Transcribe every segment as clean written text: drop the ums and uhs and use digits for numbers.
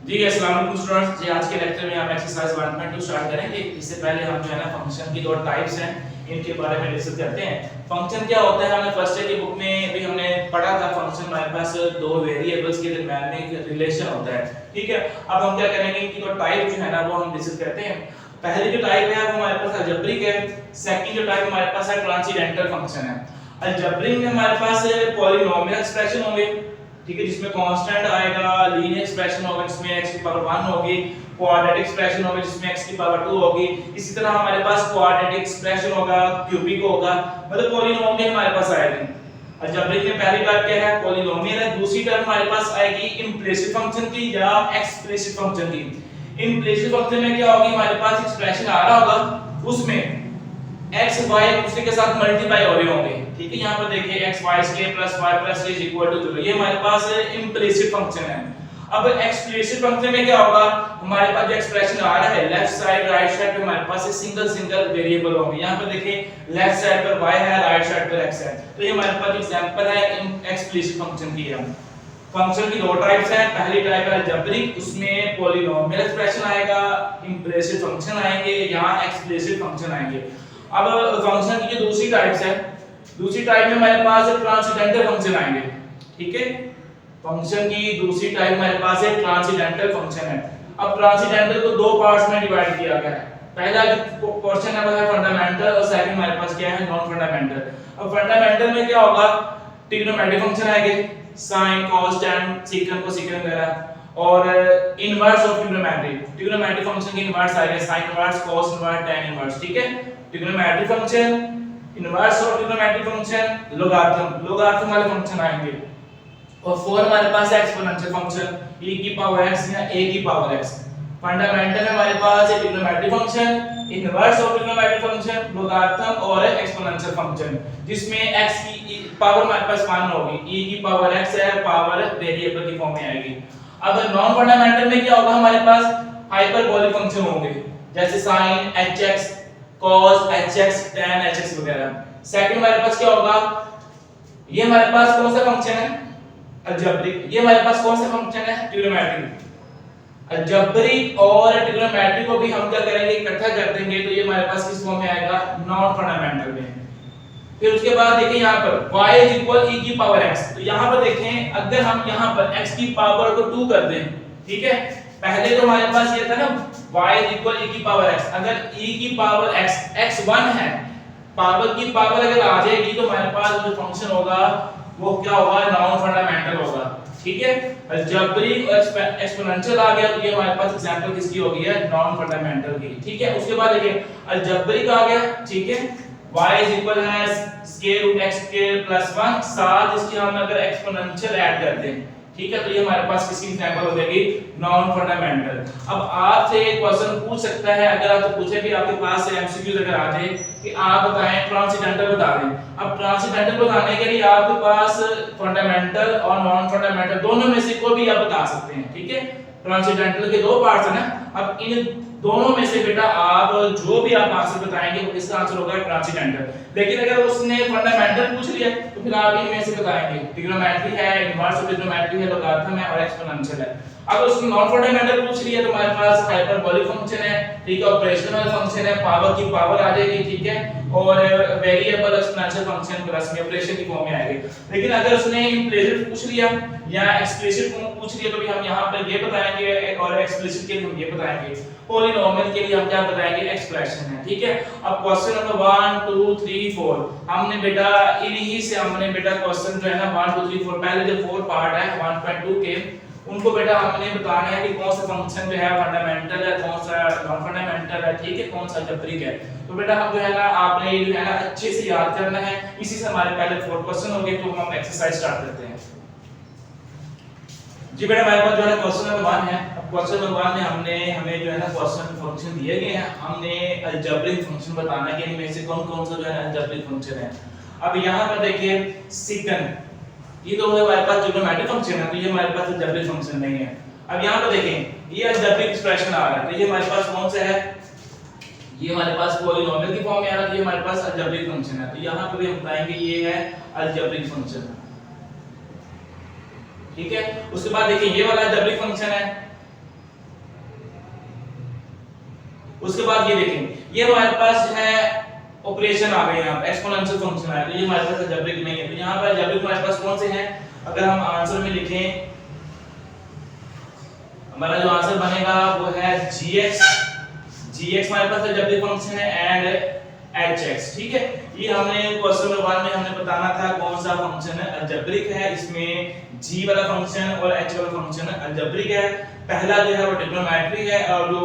जी अस्सलाम वालेकुम स्टूडेंट्स जी। आज के लेक्चर में हम एक्सरसाइज 1.2 स्टार्ट करेंगे। इससे पहले हम जो है ना फंक्शन की दो टाइप्स हैं इनके बारे में डिस्कस करते हैं। फंक्शन क्या होता है, हमने फर्स्ट ईयर की बुक में भी हमने पढ़ा था। फंक्शन हमारे पास दो वेरिएबल्स के दरमियान में एक रिलेशन होता है, ठीक है। अब हम क्या करेंगे, इनकी दो टाइप जो है ना वो हम डिस्कस करते हैं। पहली जो टाइप है वो हमारे पास अलजेब्रिक है। सेकंड जो टाइप हमारे पास है ट्रांसेंडेंटल फंक्शन है। अलजेब्रिक में हमारे पास पॉलिनोमियल एक्सप्रेशन होंगे, ठीक है, जिसमें कांस्टेंट आएगा, लीनियर एक्सप्रेशन होगा जिसमें x की पावर 1 होगी, क्वाड्रेटिक एक्सप्रेशन होगा जिसमें x की पावर 2 होगी। इसी तरह हमारे पास क्वाड्रेटिक एक्सप्रेशन होगा, क्यूबिक होगा, मतलब पॉलिनोमियल हमारे पास आएगी। अलजेब्रिक में पहली बात क्या है, पॉलिनोमियल है। दूसरी टर्म हमारे पास आएगी इम्प्लिसिट फंक्शन की या एक्सप्लिसिट फंक्शन की। इम्प्लिसिट फंक्शन में क्या होगी, हमारे पास एक्सप्रेशन आ रहा होगा, उसमें x y एक दूसरे के साथ मल्टीप्लाई हो रहे होंगे, ठीक है। यहाँ पर देखिए x y square plus y plus z equal to 0, ये हमारे पास इम्प्लिसिट फंक्शन है। अब एक्सप्लिसिट फंक्शन में क्या होगा, हमारे पास जो एक्सप्रेशन आ रहा है लेफ्ट साइड राइट साइड पे हमारे पास सिंगल वेरिएबल होंगे। यहाँ पर देखिए लेफ्ट साइड पर y है, राइट साइड पर x है, तो ये हमारे पास एग्जांपल है एक्सप्लिसिट फंक्शन की है। फंक्शन की दो टाइप्स हैं। पहली टाइप है अलजेब्रिक, उसमें पॉलिनोमियल एक्सप्रेशन आएगा, इम्प्लिसिट फंक्शन आएंगे, यहाँ एक्सप्लिसिट फंक्शन आएंगे। अब फंक्शन की जो दूसरी टाइप्स है, दूसरी टाइप में हमारे पास ट्रांसेंडेंटल फंक्शन आएंगे, ठीक है। फंक्शन की दूसरी टाइप हमारे पास है ट्रांसेंडेंटल फंक्शन है। अब ट्रांसेंडेंटल को दो पार्ट्स में डिवाइड किया गया है। पहला जो पोर्शन है वो है फंडामेंटल और सेकंड हमारे पास क्या है, नॉन फंडामेंटल। अब फंडामेंटल में क्या होगा, ट्रिग्नोमेट्रिक फंक्शन आएंगे, साइन कॉस टैन सीकन कोसेकन वगैरह, और इनवर्स ऑफ ट्रिग्नोमेट्रिक फंक्शन के इनवर्स आएंगे, sine inverse, cos inverse, tan inverse, ठीक है। Trigonometric function, inverse of trigonometric function, logarithm वाले फंक्शन आएंगे। और फोर हमारे पास है एक्सपोनेंशियल फंक्शन, e की पावर x या a की पावर x। फंडामेंटल में हमारे पास है trigonometric function, inverse of trigonometric function, logarithm और एक्सपोनेंशियल फंक्शन, जिसमें x की पावर हमारे पास 1 होगी, e की पावर x है, पावर वेरिएबल की फॉर्म में आएगी। अब नॉन फंडामेंटल में क्या होगा, हमारे पास हाइपरबोलिक फंक्शन होंगे, जैसे sin hx, cos hx, tan hx वगैरह। सेकंड हमारे पास क्या होगा, ये हमारे पास कौन सा फंक्शन है, अलजेब्रिक। ये हमारे पास कौन सा फंक्शन है, ट्रिग्नोमेट्रिक। अलजेब्रिक और ट्रिग्नोमेट्रिक को भी हम क्या करेंगे, इकट्ठा कर देंगे, तो ये हमारे पास किस फॉर्म में आएगा, नॉन फंडामेंटल में। फिर उसके बाद देखिए यहाँ पर y e की पावर x, तो यहाँ पर देखें अगर हम यहाँ पर x की पावर को 2 कर दें, ठीक है। पहले तो हमारे पास ये था ना y e की पावर x, अगर e की पावर x 1 है, पावर की पावर अगर आ जाएगी तो हमारे पास जो फंक्शन होगा वो क्या होगा, नॉन फंडामेंटल होगा, ठीक है। अलजेब्रिक एक्सपोनेंशियल आ गया तो ये हमारे पास एग्जांपल किसकी होगी है, नॉन फंडामेंटल की, ठीक है। उसके बाद देखिए अलजेब्रिक आ गया, ठीक है, y है square root x square plus 1, साथ इसकी हम अगर एक्सपोनेंशियल ऐड कर दें, ठीक है, तो ये हमारे पास किसकी एग्जांपल हो जाएगी, नॉन फंडामेंटल। अब आपसे एक क्वेश्चन पूछ सकता है, अगर आपको पूछे भी आपके पास से एमसीक्यू अगर आ जाए कि आप बताएं ट्रांसेंडेंटल बता दें। अब ट्रांसेंडेंटल बताने के लिए आपके पास फंडामेंटल और नॉन फंडामेंटल दोनों में से कोई भी आप बता सकते हैं, ठीक है। ट्रांसेंडेंटल के दो पार्ट्स हैं ना, अब इन दोनों में से बेटा आप जो भी आप आंसर बताएंगे वो इसका आंसर होगा ट्रांसेंडेंटल। लेकिन अगर उसने फंडामेंटल पूछ लिया तो फिर आप इनमें से बताएंगे, ट्रिग्नोमेट्री है, इनवर्स ऑफ ट्रिग्नोमेट्री है, लोगारिथम है और एक्सपोनेंशियल है। अब उसने नॉन फंडामेंटल पूछ लिया तो हमारे पास हाइपरबोलिक फंक्शन है, ठीक है, ऑपरेशनल फंक्शन है, पावर की पावर आ जाएगी, ठीक है, और वेरिएबल एक्सपोनेंशियल फंक्शन प्लस में ऑपरेशन की फॉर्म में आएगी। लेकिन अगर उसने इम्प्लिसिट पूछ लिया या एक्सप्लिसिट पूछ लिया तो भी हम यहां पर ये बताएंगे, और एक्सप्लिसिट के लिए हम ये बताएंगे, पॉलिनोमियल के लिए हम क्या बताएंगे, एक्सप्रेशन है, ठीक है। अब क्वेश्चन नंबर 1 2 3 4 हमने बेटा इन्हीं से हमने बेटा क्वेश्चन जो है ना 1 2 3 4 पहले जो 4 पार्ट है 1.2 के, उनको बेटा हमने बताना है कि कौन सा फंक्शन जो है फंडामेंटल है, कौन सा नॉन फंडामेंटल है, ठीक है, कौन सा अलजेब्रिक है। तो बेटा हम जो है ना आपने ये जो है ना अच्छे से याद करना है। इसी से हमारे पहले 4 क्वेश्चन हो गए, तो हम एक्सरसाइज स्टार्ट करते हैं। जी बेटा हमारे पास जो है क्वेश्चन नंबर 1 है। अब क्वेश्चन नंबर 1 में हमें जो है ना क्वेश्चन फंक्शन दिए गए हैं, हमने अलजेब्रिक फंक्शन बताना है कि इनमें से कौन कौन सा जो है अलजेब्रिक फंक्शन है। अब यहां पर देखिए सेकंड, ये तो हमारे पास ट्रिग्नोमेट्रिक फंक्शन है, तो ये हमारे पास अलजेब्रिक फंक्शन नहीं है। अब यहां पर देखें ये अलजेब्रिक एक्सप्रेशन आ रहा है, तो ये हमारे पास कौन सा है, ये हमारे पास पॉलिनोमियल की फॉर्म में आ रहा है, तो ये हमारे पास अलजेब्रिक फंक्शन है। तो यहां पर भी हम बताएंगे ये है अलजेब्रिक फंक्शन, ठीक है। उसके बाद देखिए ये वाला अलजेब्रिक फंक्शन है, उसके बाद ये देखें, ये हमारे पास जो है ऑपरेशन आ गए, यहाँ पे एक्सपोनेंशियल फंक्शन आया, तो ये हमारे पास अलजेब्रिक नहीं है। तो यहाँ पर अलजेब्रिक हमारे पास कौन से हैं, अगर हम आंसर में लिखें, हमारा जो आंसर बनेगा वो है gx हमारे पास अलजेब्रिक फंक्शन है एंड hx, ठीक है। ये हमने क्वेश्चन नंबर 1 में हमने बताना था कौन सा फंक्शन है अलजेब्रिक है, इसमें g वाला फंक्शन और h वाला फंक्शन अलजेब्रिक है। पहला जो है वो ट्रिग्नोमेट्री है और जो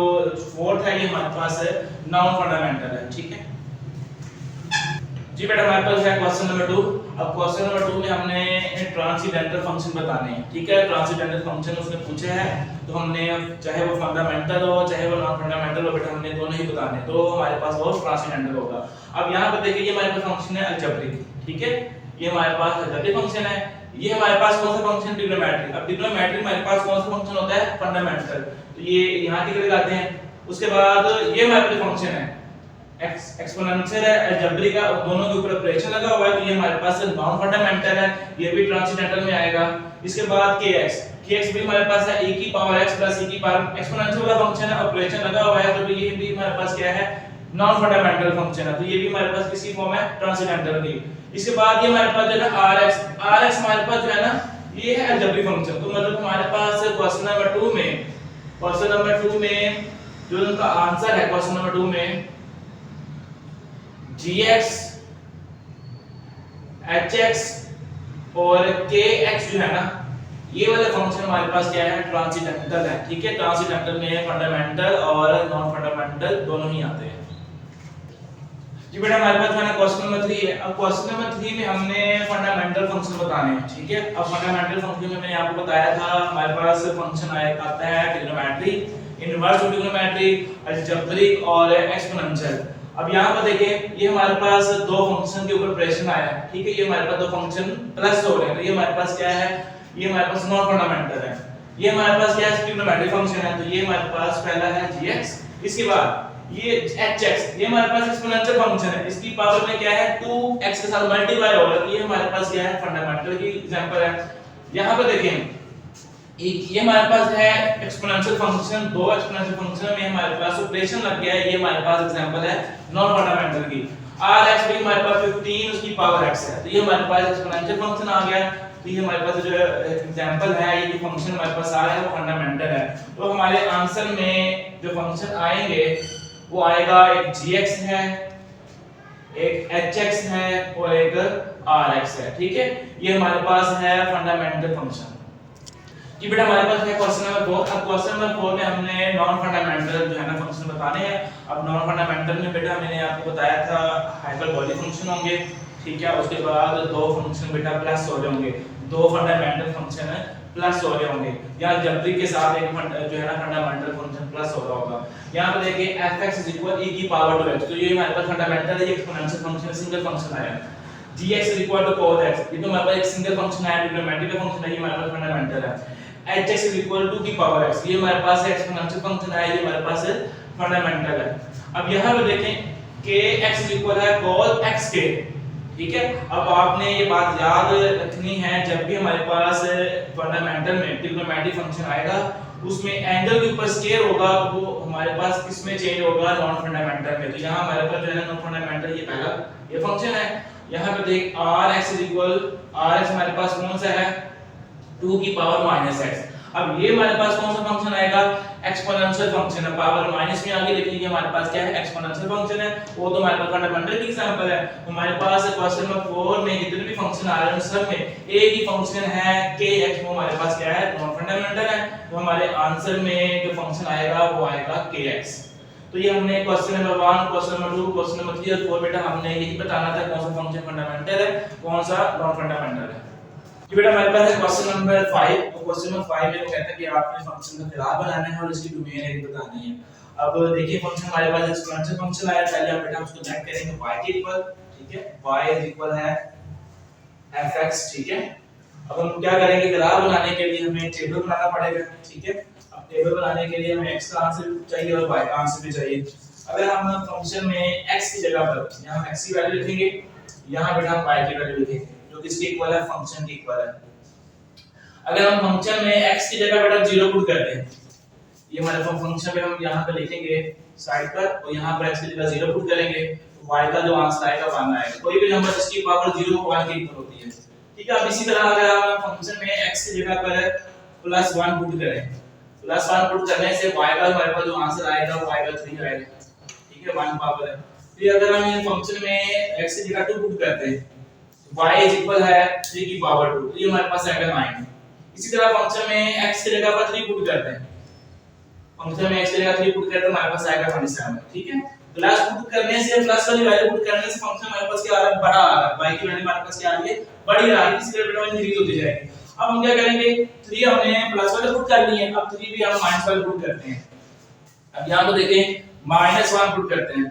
फोर्थ है ये हमारे पास नॉन फंडामेंटल है, ठीक है जी बेटा। हमारे पास है क्वेश्चन नंबर 2। अब क्वेश्चन नंबर 2 में हमने ट्रांसेंडेंटल फंक्शन बताने हैं, ठीक है। ट्रांसेंडेंटल फंक्शन उसने पूछे है, तो हमने चाहे वो फंडामेंटल हो चाहे वो नॉन फंडामेंटल हो, बेटा हमने दोनों ही बताने, तो हमारे पास वो ट्रांसेंडेंटल होगा। अब यहाँ पर देखिए, ये हमारे पास फंक्शन है अलजेब्रिक, ठीक है। ये हमारे पास अलजेब्रिक फंक्शन है। ये हमारे पास कौन सा फंक्शन, ट्रिग्नोमेट्री। अब ट्रिग्नोमेट्री हमारे पास कौन सा फंक्शन होता है, फंडामेंटल, तो ये यहाँ टिक लगाते हैं। उसके बाद ये हमारे पास फंक्शन है एक्सपोनेंशियल है, अलजेब्रिक है, दोनों के ऊपर ऑपरेशन लगा हुआ है, तो ये हमारे पास नॉन फंडामेंटल है, ये भी ट्रांसेंडेंटल में आएगा। इसके बाद kx भी हमारे पास है e की पावर x प्लस e की पावर, एक्सपोनेंशियल वाला फंक्शन है, ऑपरेशन लगा हुआ है, तो ये भी हमारे पास क्या है, नॉन फंडामेंटल फंक्शन है, तो ये भी हमारे पास किसकी फॉर्म है, ट्रांसेंडेंटल की। इसके बाद ये हमारे पास जो है rx हमारे पास जो है ना, ये है अलजेब्रिक फंक्शन। तो मतलब हमारे पास क्वेश्चन नंबर 2 में जो उनका आंसर है क्वेश्चन नंबर 2 में gx hx और kx जो है ना, ये वाले फंक्शन हमारे पास क्या है, ट्रांसेंडेंटल है, ठीक है। ट्रांसेंडेंटल में फंडामेंटल और नॉन फंडामेंटल दोनों ही आते हैं जी बेटा। हमारे पास है ना क्वेश्चन नंबर 3 है। अब क्वेश्चन नंबर 3 में हमने फंडामेंटल फंक्शन बताने हैं, ठीक है। अब फंडामेंटल फंक्शन में मैंने आपको बताया था हमारे पास फंक्शन आता है ट्रिग्नोमेट्री, इनवर्स ट्रिग्नोमेट्री, अलजेब्रिक और एक्सपोनेंशियल। अब यहाँ पर देखें, ये हमारे पास दो फंक्शन के ऊपर ऑपरेशन आया है, ठीक है। ये हमारे पास दो फंक्शन प्लस हो रहे हैं, तो ये हमारे पास क्या है, ये हमारे पास नॉन फंडामेंटल है। ये हमारे पास क्या है, ट्रिग्नोमेट्रिक फंक्शन है, तो ये हमारे पास पहला है gx। इसके बाद ये hx, ये हमारे पास एक्सपोनेंशियल फंक्शन है, इसकी पावर में क्या है 2x के साथ मल्टीप्लाई होगा, तो ये हमारे पास क्या है, फंडामेंटल की एग्जांपल है। यहाँ पर देखें, ये हमारे पास है एक्सपोनेंशियल फंक्शन, दो एक्सपोनेंशियल फंक्शन में हमारे पास ऑपरेशन लग गया है, ये हमारे पास एग्जांपल है नॉन फंडामेंटल की। rx भी हमारे पास 15 उसकी पावर x है, तो ये हमारे पास एक्सपोनेंशियल फंक्शन आ गया। तो ये हमारे पास जो एग्जांपल है, ये जो फंक्शन हमारे पास आ रहा है वो फंडामेंटल है। तो हमारे आंसर में जो फंक्शन आएंगे वो आएगा, एक gx है, एक hx है और एक rx है, ठीक है। ये हमारे पास है फंडामेंटल फंक्शन जी बेटा। हमारे पास है क्वेश्चन नंबर 4। अब क्वेश्चन नंबर 4 में हमने नॉन फंडामेंटल जो है ना फंक्शन बताने हैं। अब नॉन फंडामेंटल में बेटा मैंने आपको बताया था हाइपरबोलिक फंक्शन होंगे, ठीक है। उसके बाद दो फंक्शन बेटा प्लस हो रहे होंगे, दो फंडामेंटल फंक्शन है प्लस हो रहे होंगे, या अलजेब्रिक के साथ एक जो है ना फंडामेंटल फंक्शन प्लस हो रहा होगा। यहाँ पे देखिए fx e की पावर 2x, तो ये हमारे पास फंडामेंटल है, ये एक्सपोनेंशियल फंक्शन सिंगल फंक्शन आया। gx cos x, ये तो हमारे पास एक सिंगल फंक्शन है, ट्रिग्नोमेट्रिक फंक्शन है, ये हमारे पास फंडामेंटल है। hx की पावर x, ये हमारे पास एक्सपोनेंशियल फंक्शन है, ये हमारे पास फंडामेंटल है। अब यहाँ पे देखें kx है cos x के, ठीक है। अब आपने ये बात याद रखनी है, जब भी हमारे पास फंडामेंटल में ट्रिग्नोमेट्रिक फंक्शन आएगा उसमें एंगल के ऊपर स्केयर होगा, वो हमारे पास किस में चेंज होगा, नॉन फंडामेंटल में। तो यहाँ हमारे पास जो है नॉन फंडामेंटल ये पहला ये फंक्शन है। यहाँ पे देख rx हमारे पास कौन सा है, 2 की पावर माइनस x। अब ये हमारे पास कौन सा फंक्शन आएगा, एक्सपोनेंशियल फंक्शन है, पावर माइनस में आगे लिखेंगे, हमारे पास क्या है, एक्सपोनेंशियल फंक्शन है, वो तो हमारे पास फंडामेंटल की एग्जांपल है। हमारे पास क्वेश्चन नंबर 4 में जितने भी फंक्शन आ रहे हैं सब में एक ही फंक्शन है kx, वो हमारे पास क्या है, नॉन फंडामेंटल है। तो हमारे आंसर में जो फंक्शन आएगा वो आएगा kx। तो ये हमने question number 1, question number 2, question number 3 और 4 बेटा हमने यही बताना था कौन सा फंक्शन फंडामेंटल है, कौन सा नॉन फंडामेंटल है। कि बेटा हमारे पास है क्वेश्चन नंबर 5। तो क्वेश्चन नंबर 5 में वो कहता है कि आपने फंक्शन का ग्राफ बनाना है और इसकी डोमेन एक बतानी है। अब देखिए फंक्शन हमारे पास एक्सपोनेंशियल फंक्शन आया, पहले हम बेटा उसको नेट करेंगे y के इक्वल, ठीक है, y इक्वल है fx, ठीक है। अब हम क्या करेंगे, ग्राफ बनाने के लिए हमें टेबल बनाना पड़ेगा, ठीक है। अब टेबल बनाने के लिए हमें x का आंसर चाहिए और y का आंसर भी चाहिए। अगर हम फंक्शन में x की जगह पर यहां x की वैल्यू लिखेंगे, यहां बेटा हम y की वैल्यू लिखेंगे जो किसके इक्वल है, फंक्शन के इक्वल है। अगर हम फंक्शन में x की जगह बेटा 0 पुट करते हैं, ये हमारे फंक्शन में हम यहाँ पे लिखेंगे साइड पर, और यहाँ पर x की जगह 0 पुट करेंगे, तो y का जो आंसर आएगा 1 आएगा। कोई भी नंबर जिसकी पावर 0 को 1 के इक्वल होती है, ठीक है। अब इसी तरह अगर हम फंक्शन में x की जगह पर +1 पुट करें, +1 पुट करने से y का हमारे पास जो आंसर आएगा वो आएगा 3 आएगा, ठीक है, 1 पावर है। फिर अगर हम इन फंक्शन में x की जगह 2 पुट करते हैं, y इज इक्वल है 3 की पावर 2, तो ये हमारे पास आएगा 9। इसी तरह फंक्शन में x की जगह पर 3 पुट करते हैं, फंक्शन में x की जगह 3 पुट करते हैं, हमारे पास आएगा 27, ठीक है। प्लस पुट करने से, प्लस वाली वैल्यू पुट करने से फंक्शन हमारे पास क्या आ रहा है, बड़ा आ रहा है, y की वैल्यू हमारे पास क्या आ रही है, बड़ी आ रही है, इसलिए बेटा इंक्रीज होती जाएगी। अब हम क्या करेंगे, 3 हमने प्लस वाले पुट कर लिए, अब 3 भी हम माइनस वाले पुट करते हैं। अब यहां पर देखें -1 पुट करते हैं,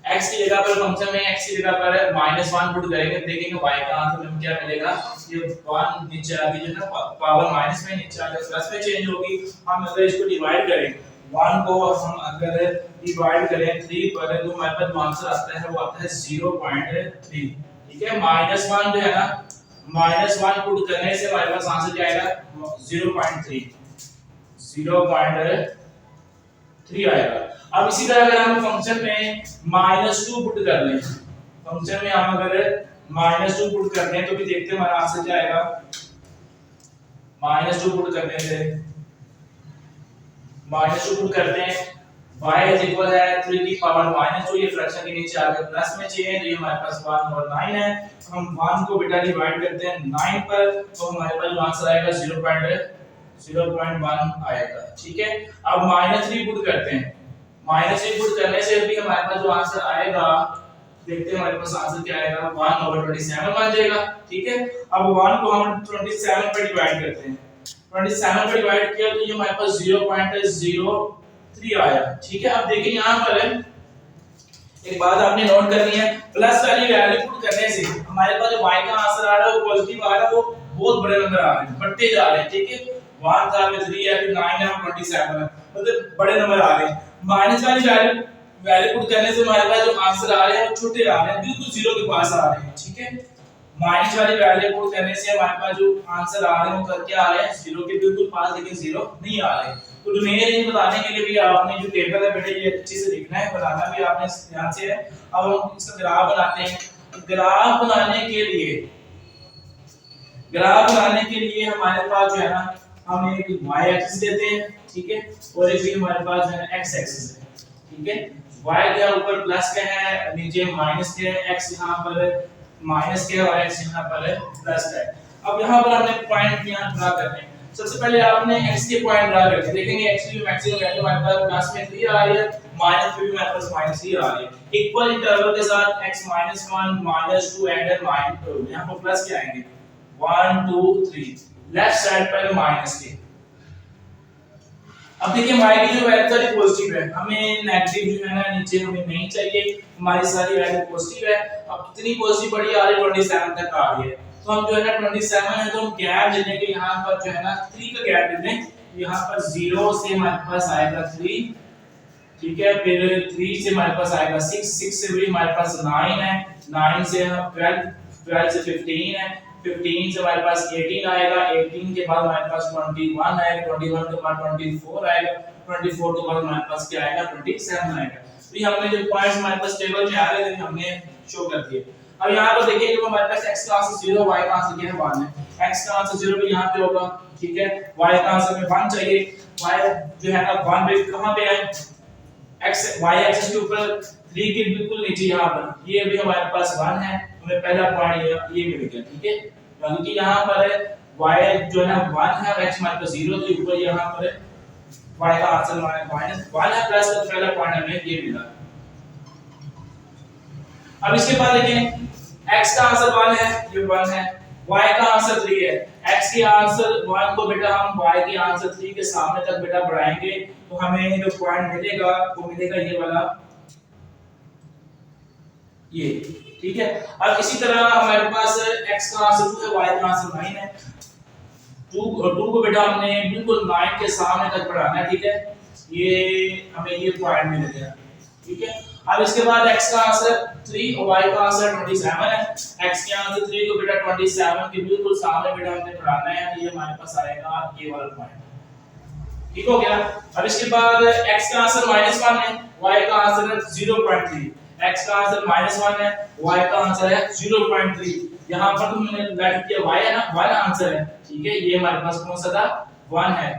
x की जगह पर फंक्शन में x की जगह पर -1 पुट करेंगे, देखेंगे y का आंसर हमें क्या मिलेगा, ये 1 नीचे आ गई, जो ना पावर माइनस में नीचे आ गया, प्लस में चेंज होगी। हम अगर इसको डिवाइड करें, 1 को हम अगर डिवाइड करें 3 पर, तो हमारे पास जो आंसर आता है वो आता है 0.3, ठीक है। -1 जो है ना, -1 पुट करने से हमारे पास आंसर क्या आएगा, 0.3 आएगा। अब इसी तरह अगर हम फंक्शन में -2 पुट कर लें, फंक्शन में हम अगर -2 पुट करते हैं तो भी देखते हैं हमारा आंसर क्या आएगा। -2 पुट करने से, -2 पुट करते हैं, y इज इक्वल है 3 की पावर -2, ये फ्रैक्शन के नीचे आ गया, प्लस में चेंज, ये हमारे पास 1 और 9 है। हम 1 को बेटा डिवाइड करते हैं 9 पर, तो हमारे पास जो आंसर आएगा 0.1 आएगा, ठीक है। अब -3 पुट करते हैं, -3 पुट करने से भी हमारे पास जो आंसर आएगा, देखते हैं हमारे पास आंसर क्या आएगा, 1/27 बन जाएगा, ठीक है। अब 1 को हम 27 पर डिवाइड करते हैं, 27 पर डिवाइड किया तो ये हमारे पास 0.03 आया, ठीक है। अब देखिए यहाँ पर एक बात आपने नोट करनी है, प्लस वाली वैल्यू पुट करने से हमारे पास जो y का आंसर आ रहा है वो पॉजिटिव आ रहा है, वो बहुत बड़े नंबर आ रहे हैं, बढ़ते जा रहे हैं, ठीक है। 1 था, फिर 3 है, फिर 9 है, 27 है, मतलब बड़े नंबर आ रहे हैं। माइनस वाली वैल्यू पुट करने से हमारे पास जो आंसर आ रहे हैं वो छोटे आ रहे हैं, बिल्कुल 0 के पास आ रहे हैं, ठीक है। माइनस वाली वैल्यू पुट करने से हमारे पास जो आंसर आ रहे हैं वो करके आ रहे हैं 0 के बिल्कुल पास, लेकिन 0 नहीं आ रहे। तो डोमेन रेंज बताने के लिए भी आपने जो टेबल है बेटा ये अच्छे से लिखना है, बनाना भी आपने ध्यान से है। अब हम इसका ग्राफ बनाते हैं। ग्राफ बनाने के लिए हमारे पास जो है ना, हम एक y एक्सिस देते हैं, ठीक है, और एक भी हमारे पास जो है x एक्सिस है, ठीक है। y के ऊपर प्लस का है, नीचे माइनस के है, x यहां पर माइनस के है और x यहां पर प्लस का है। अब यहां पर हमने पॉइंट यहां ड्रा करने हैं। सबसे पहले आपने x के पॉइंट ड्रा करके देखेंगे, x की मैक्सिमम वैल्यू हमारे पास प्लस में 3 आ रही है, माइनस में भी हमारे पास -3 आ रही है। इक्वल इंटरवल के साथ x -1 -2 एंड -2, यहां पर प्लस के आएंगे 1 2 3, लेफ्ट साइड पर माइनस के। अब देखिए y की जो वैल्यू सारी पॉजिटिव है, हमें नेगेटिव जो है ना नीचे हमें नहीं चाहिए, हमारी सारी वैल्यू पॉजिटिव है। अब कितनी पॉजिटिव बढ़ी आ रही है, 27 तक आ रही है, तो हम जो है ना 27 है तो हम गैप दे देंगे, यहां पर जो है ना 3 का गैप दे दें, यहां पर 0 से हमारे पास आएगा 3, ठीक है, फिर 3 से हमारे पास आएगा 6, 6 से भी हमारे पास 9 है, 9 से 12, 12 से 15 है, 15 से हमारे पास 18 आएगा, 18 के बाद हमारे पास 21 आएगा, 21 के बाद 24 आएगा, 24 के बाद हमारे पास क्या आएगा, 27 आएगा। तो ये हमने जो पॉइंट्स हमारे पास टेबल में आ रहे थे हमने शो कर दिए। अब यहाँ पर देखिए जो हमारे पास x का आंसर 0, y का आंसर क्या है 1 है, x का आंसर 0 भी यहाँ पे होगा, ठीक है, y का आंसर में 1 चाहिए, y जो है ना 1 पे कहाँ पे है, x y एक्सिस के ऊपर 3 के बिल्कुल नीचे यहाँ पर, ये भी हमारे पास 1 है, हमें पहला पॉइंट ये मिल गया, ठीक है, क्योंकि यहाँ पर y जो है ना 1 है और x हमारे पास 0, तो ऊपर यहाँ पर y का आंसर -1 है, प्लस का पहला पॉइंट हमें ये मिला। अब इसके बाद देखें x का आंसर 1 है, ये 1 है, y का आंसर 3 है, x के आंसर 1 को बेटा हम y के आंसर 3 के सामने तक बेटा बढ़ाएंगे, तो हमें जो पॉइंट मिलेगा वो मिलेगा ये वाला, ये, ठीक है। अब इसी तरह हमारे पास x का आंसर 2 है, y का आंसर 9 है, 2 को बेटा हमने बिल्कुल 9 के सामने तक बढ़ाना है, ठीक है, ये हमें ये पॉइंट मिल गया, ठीक है। अब इसके बाद x का आंसर 3 और y का आंसर 27 है, x के आंसर 3 को बेटा 27 के बिल्कुल सामने बेटा हमने बढ़ाना है, तो ये हमारे पास आएगा ये वाला पॉइंट, ठीक हो गया। अब इसके बाद x का आंसर -1 है, y का आंसर है 0.3। x का आंसर -1 है, y का आंसर है 0.3। यहाँ पर तुमने लेट किया y है ना, 1 आंसर है, ठीक है। ये हमारे पास कौन सा था, 1 है,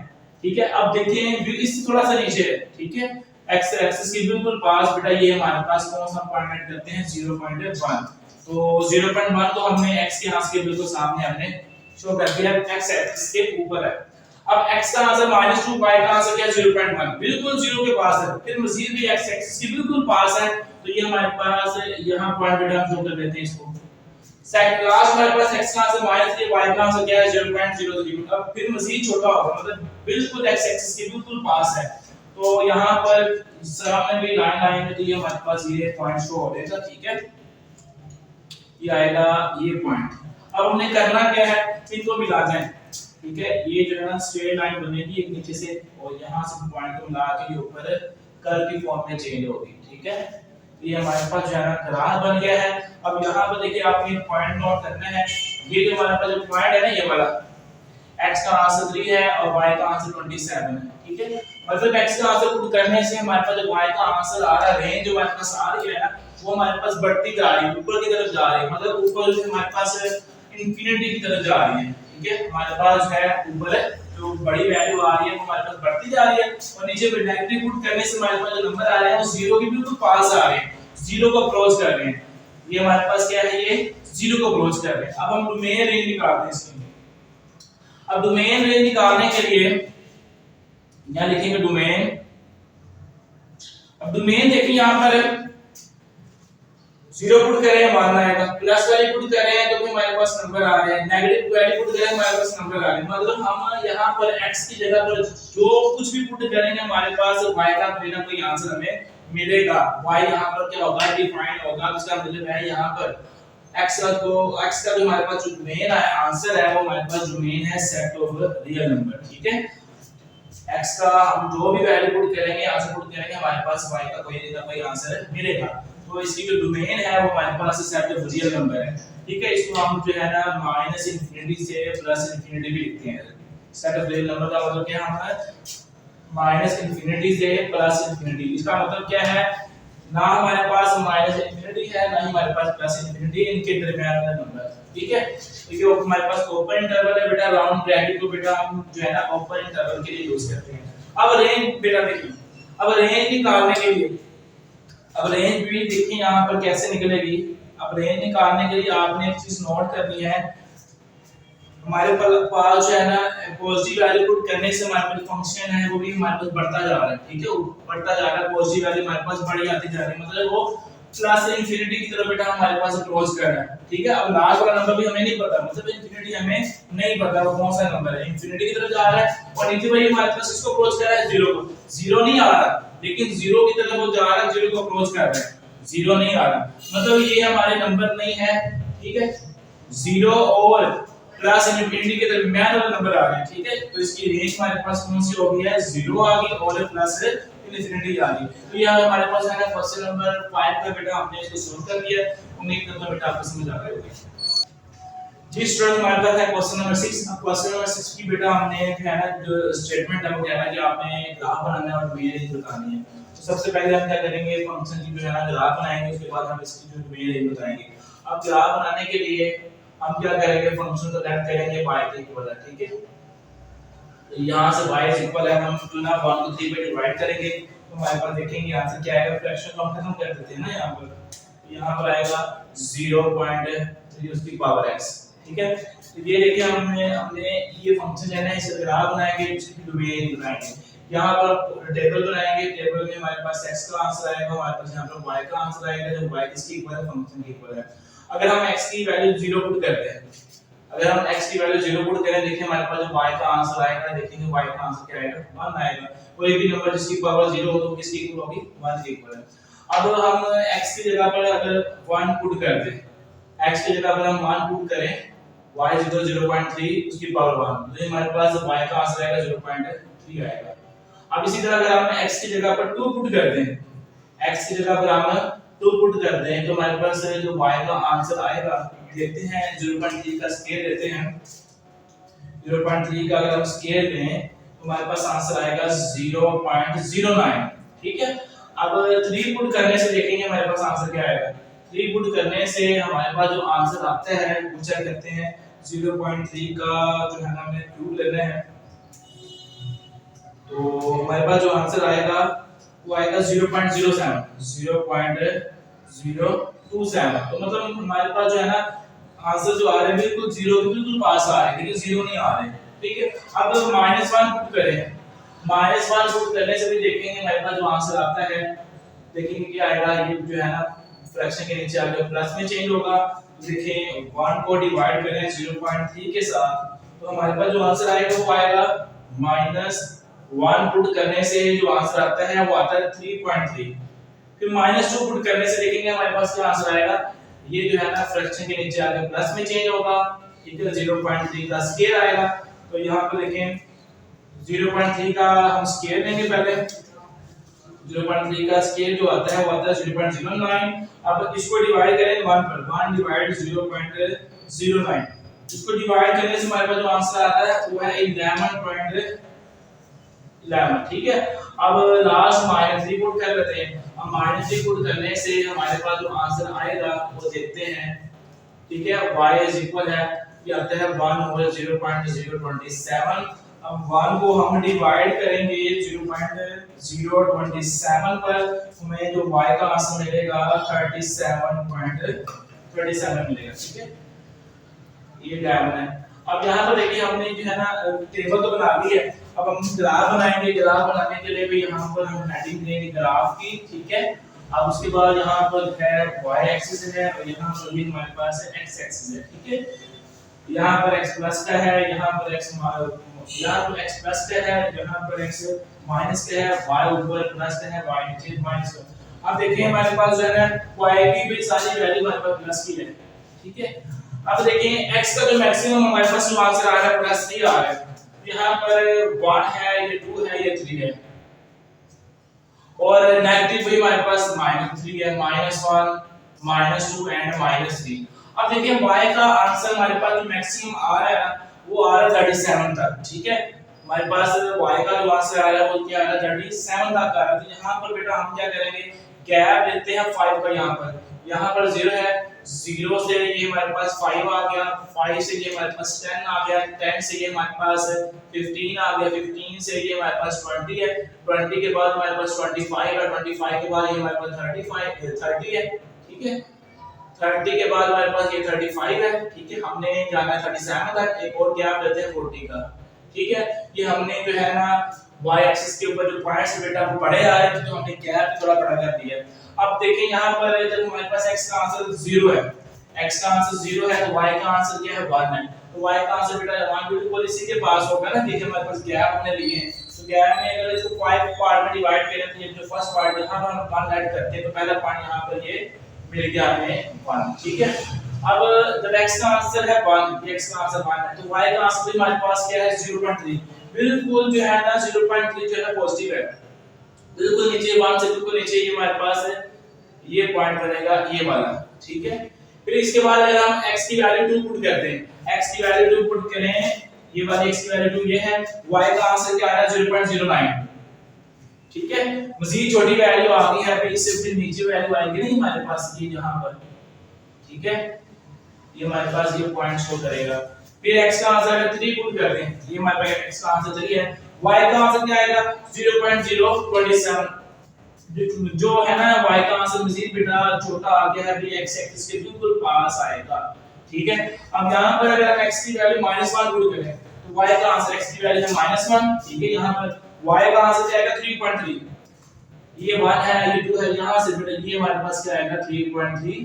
ठीक है। अब देखिए इससे थोड़ा सा नीचे है, ठीक है, x एक्सिस के बिल्कुल पास बेटा ये हमारे पास कौन सा पॉइंट करते हैं 0.1। तो 0.1 तो हमने x के आंसर के बिल्कुल सामने हमने शो कर दिया, x एक्सिस के ऊपर है। अब x का आंसर -2, y का आंसर क्या 0.1, बिल्कुल 0 के पास है। फिर मजीद भी x एक्सिस के बिल्कुल पास है, तो ये हमारे पास यहां पॉइंट बेटा हम जो कर लेते हैं इसको। सेकंड लास्ट हमारे पास x का आंसर -3, y का आंसर क्या है 0.03। अब फिर मजीद छोटा होगा, मतलब बिल्कुल x एक्सिस के बिल्कुल पास है। तो यहां पर सामने भी लाइन आएंगे तो ये हमारे पास ये पॉइंट शो हो जाएगा, ठीक है, ये आएगा ये पॉइंट। अब हमने करना क्या है, इनको मिलाना है, ठीक है। ये जो है ना स्ट्रेट लाइन बनेगी एक नीचे से, और यहां से पॉइंट को मिला के ये ऊपर कर्व की फॉर्म में चेंज होगी, ठीक है। तो ये हमारे पास जो है ना ग्राफ बन गया है। अब यहां पर देखिए आपने पॉइंट नोट करना है, ये जो हमारे पास जो पॉइंट है ना ये वाला, x का आंसर 3 है और y का आंसर 27 है, ठीक है। मतलब x का आंसर पुट करने से हमारे पास जो y का आंसर आ रहा है, रेंज जो हमारे पास आ रही है ना, वो हमारे पास बढ़ती जा रही है, ऊपर की तरफ जा रही है, मतलब ऊपर से हमारे पास इंफिनिटी की तरफ जा रही है, ठीक है। हमारे पास है ऊपर जो बड़ी वैल्यू आ रही है वो हमारे पास बढ़ती जा रही है, और नीचे पे नेगेटिव पुट करने से हमारे पास जो नंबर आ रहे हैं वो 0 के बिल्कुल पास आ रहे हैं, 0 को अप्रोच कर रहे हैं। ये हमारे पास क्या है, ये 0 को अप्रोच कर रहे हैं। अब हम डोमेन रेंज निकालते हैं इसकी। अब डोमेन रेंज निकालने के लिए यहां लिखेंगे डोमेन। अब डोमेन देखिए यहां पर 0 पुट करें 1 आएगा, प्लस वैल्यू पुट करें तो भी हमारे पास नंबर आ रहे हैं, नेगेटिव वैल्यू पुट करें हमारे पास नंबर आ रहे हैं। मतलब हम यहां पर x की जगह पर जो कुछ भी पुट करेंगे हमारे पास y का कोई ना कोई आंसर हमें मिलेगा। y यहां पर क्या होगा, डिफाइन होगा, उसका मतलब है यहां पर x का जो हमारे पास जो मेन आंसर है वो हमारे पास जो मेन है सेट ऑफ रियल नंबर, ठीक है। x का हम जो भी वैल्यू पुट करेंगे, आंसर पुट करेंगे, हमारे पास y का कोई ना कोई आंसर मिलेगा। तो इसकी जो डोमेन है वो हमारे पास सेट ऑफ रियल नंबर है, ठीक है। इसको हम जो है ना माइनस इंफिनिटी से प्लस इंफिनिटी भी लिखते हैं। सेट ऑफ रियल नंबर का मतलब क्या है, माइनस इंफिनिटी से प्लस इंफिनिटी। इसका मतलब क्या है, ना हमारे पास माइनस इंफिनिटी है ना ही हमारे पास प्लस इंफिनिटी, इनके दरमियान का नंबर, ठीक है। देखिए हमारे पास ओपन इंटरवल है बेटा, राउंड ब्रैकेट को बेटा हम जो है ना ओपन इंटरवल के लिए यूज करते हैं। अब रेंज बेटा देखिए, अब रेंज निकालने के लिए, अब रेंज भी देखिए यहां पर कैसे निकलेगी। अब रेंज निकालने के लिए आपने एक चीज नोट करनी है, हमारे पास जो है ना पॉजिटिव वैल्यू पुट करने से हमारे पास फंक्शन है वो भी हमारे पास बढ़ता जा रहा है, ठीक है, बढ़ता जा रहा है, पॉजिटिव वैल्यू हमारे पास बढ़ी आती जा रही है, मतलब वो प्लस इंफिनिटी की तरफ बेटा हमारे पास अप्रोच कर रहा है, ठीक है। अब लास्ट वाला नंबर भी हमें नहीं पता, मतलब इंफिनिटी हमें नहीं पता वो कौन सा नंबर है, इंफिनिटी की तरफ जा रहा है, और नीचे भाई हमारे पास इसको अप्रोच कर रहा है 0 को, 0 नहीं आ रहा, लेकिन 0 की तरफ वो जा रहा है, 0 को अप्रोच कर रहा है, 0 नहीं आ रहा, मतलब ये हमारे नंबर नहीं है, ठीक है। 0 और प्लस इंफिनिटी के दरमियान वाला नंबर आ रहा है, ठीक है। तो इसकी रेंज हमारे पास कौन सी हो गई है, 0 आ गई और प्लस इंफिनिटी आ गई। तो यह हमारे पास है ना क्वेश्चन नंबर 5 का बेटा हमने इसको सॉल्व कर दिया। उम्मीद करता हूं बेटा आपको समझ आ गई होगी। जी स्टूडेंट, हमारे पास है क्वेश्चन नंबर 6। अब क्वेश्चन नंबर 6 की बेटा हमने है ना जो स्टेटमेंट है वो कहना है कि आपने ग्राफ बनाना है और डोमेन रेंज बतानी है। तो सबसे पहले हम क्या करेंगे, फंक्शन की जो है ना ग्राफ बनाएंगे, उसके बाद हम इसकी जो डोमेन रेंज बताएंगे। अब ग्राफ बनाने के लिए हम क्या करेंगे, फंक्शन को लेट करेंगे y के इक्वल है, ठीक है। तो यहां से y इज इक्वल है, हम जो ना 1 को 3 पे डिवाइड करेंगे तो हमारे पास देखेंगे आंसर क्या आएगा, फ्रैक्शन को हम खत्म कर देते हैं ना यहां पर, तो यहां पर आएगा 0.3 उसकी पावर x, ठीक है। तो ये देखिए हमने ये फंक्शन है ना इसे ग्राफ बनाएंगे, इसकी डोमेन बनाएंगे, यहां पर टेबल बनाएंगे, टेबल में हमारे पास x का आंसर आएगा, हमारे पास यहां पर y का आंसर आएगा, जो y किसके इक्वल है, फंक्शन के इक्वल है। अगर हम x की वैल्यू 0 पुट करते हैं, अगर हम x की वैल्यू 0 पुट करें, देखिए हमारे पास जो y का आंसर आएगा, देखेंगे y का आंसर क्या आएगा, 1 आएगा। कोई भी नंबर जिसकी पावर 0 हो तो किसकी इक्वल होगी, 1 के इक्वल है। अब हम x की जगह पर अगर 1 पुट कर दें, x की जगह पर हम 1 पुट करें, y 0.3 उसकी पावर 1, तो हमारे पास y का आंसर आएगा 0.3 आएगा। अब इसी तरह अगर हम x की जगह पर 2 पुट कर दें, x की जगह पर हम 2 पुट कर दें, तो हमारे पास जो y का आंसर आएगा, देखते हैं 0.3 का स्केयर लेते हैं, 0.3 का अगर हम स्केयर लें तो हमारे पास आंसर आएगा 0.09। ठीक है, अब 3 पुट करने से देखेंगे हमारे पास आंसर क्या आएगा। 3 पुट करने से हमारे पास जो आंसर आता है वो चेक करते हैं। 0.3 का जो है ना हमें क्यूब लेना है, तो हमारे पास जो आंसर आएगा वो आएगा 0.07 0.027। तो मतलब हमारे पास जो है ना आंसर जो आ रहे हैं बिल्कुल जीरो के बिल्कुल पास आ रहे हैं, लेकिन जीरो नहीं आ रहे। ठीक है, अब -1 पुट करें, -1 पुट करने से भी देखेंगे हमारे पास जो आंसर आता है, देखेंगे क्या आएगा। ये जो है ना फ्रैक्शन के नीचे आके प्लस में चेंज होगा। देखें 1 को डिवाइड करें 0.3 के साथ, तो हमारे पास जो आंसर आएगा वो आएगा -1 पुट करने से जो आंसर आता है वो आता है 3.3। फिर -2 पुट करने से देखेंगे हमारे पास क्या आंसर आएगा। ये जो है ना फ्रैक्शन के नीचे आके प्लस में चेंज होगा। ठीक है, 0.3 का स्क्वायर आएगा। तो यहाँ पे देखें 0.3 का हम स्क्वायर लेंगे पहले। 0.3 का स्क्वायर जो आता है वो आता है 0.09। अब इसको डिवाइड करें 1 पर, 1 डिवाइड 0.09। इसको डिवाइड करने से हमारे पास जो आंसर आता है वो है 11.11। ठीक है, अब लास्ट -3 पुट कर लेते हैं। अब -3 पुट करने से हमारे पास जो आंसर आएगा वो देखते हैं। ठीक है, y इज इक्वल है, ये आता है 1 ओवर 0.027। अब 1 को हम डिवाइड करेंगे 0.027 पर, हमें जो y का आंसर मिलेगा 37.37 मिलेगा। ठीक है, ये डायमंड है। अब यहाँ पर देखिए हमने जो है ना टेबल तो बना ली है। अब हम ग्राफ बनाएंगे। ग्राफ बनाने के लिए भी यहाँ पर हम हेडिंग देंगे ग्राफ की। ठीक है, अब उसके बाद यहाँ पर है y एक्सिस है और यहाँ पर भी हमारे पास है x एक्सिस है। ठीक है, यहाँ पर x प्लस का है, यहाँ पर x प्लस का है, यहाँ पर x माइनस का है, y ऊपर प्लस का है, y नीचे माइनस का। अब देखिए हमारे पास जो है y की भी सारी वैल्यू हमारे पास प्लस की है। ठीक है, अब देखिए x का जो मैक्सिमम हमारे पास जो आंसर आ रहा है +3 आ रहा है। यहाँ पर 1 है, ये 2 है, ये 3 है, और नेगेटिव भी हमारे पास -3 है, -1 -2 एंड -3। अब देखिए y का आंसर हमारे पास जो मैक्सिमम आ रहा है वो आ रहा है 37 तक। ठीक है, हमारे पास y का जो आंसर आ रहा है वो क्या आ रहा है 37 तक आ रहा है। तो यहाँ पर बेटा हम क्या करेंगे, गैप लेते हैं 5 का। यहाँ पर 0 है, 0 से ये हमारे पास 5 आ गया, 5 से ये हमारे पास 10 आ गया, 10 से ये हमारे पास 15 आ गया, 15 से ये हमारे पास 20 है, 20 के बाद हमारे पास 25 है, 25 के बाद ये हमारे पास 30 है। ठीक है, 30 के बाद हमारे पास ये 35 है। ठीक है, हमने जाना है 37 तक, एक और गैप लेते हैं 40 का। ठीक है, ये हमने जो है ना y एक्सिस के ऊपर जो पॉइंट्स बेटा वो बड़े आ रहे थे, तो हमने गैप थोड़ा बड़ा कर दिया। अब देखिए यहाँ पर जब हमारे पास x का आंसर 0 है, x का आंसर 0 है, तो y का आंसर क्या है 1 है। तो y का आंसर बेटा 1 बिल्कुल इसी के पास होगा ना। देखिए हमारे पास गैप हमने लिए हैं, तो गैप में अगर इसको 5 पार्ट में डिवाइड करें तो ये जो फर्स्ट पार्ट यहाँ पर हम 1 ऐड करते हैं, तो पहला पार्ट यहाँ पर ये मिल गया हमें 1। ठीक है, अब जब x का आंसर है 1, ये x का आंसर 1 है, तो y का आंसर भी हमारे पास क्या है 0.3। बिल्कुल जो है ना 0.3 जो है पॉजिटिव है, बिल्कुल नीचे 1 से बिल्कुल नीचे ये हमारे पास है, ये पॉइंट बनेगा ये वाला। ठीक है, फिर इसके बाद अगर हम x की वैल्यू 2 पुट करते हैं, x की वैल्यू 2 पुट करें, ये वाली x की वैल्यू 2 ये है, y का आंसर क्या आ रहा है 0.09। ठीक है, मजीद छोटी वैल्यू आ गई है, फिर इससे फिर नीचे वैल्यू आएगी नहीं हमारे पास ये यहाँ पर। ठीक है, ये हमारे पास ये पॉइंट शो करेगा। फिर x का आंसर अगर 3 पुट कर दें, ये हमारे पास x का आंसर 3 है, y का आंसर क्या आएगा 0.027। जो है ना y का आंसर मजीद बेटा छोटा आ गया है, अभी x एक्सिस के बिल्कुल पास आएगा। ठीक है, अब यहाँ पर अगर हम x की वैल्यू -1 पुट करें, तो y का आंसर x की वैल्यू है -1। ठीक है, यहाँ पर y का आंसर क्या आएगा 3.3, ये 1 है, ये 2 है, यहाँ से बेटा ये हमारे पास क्या आएगा 3.3,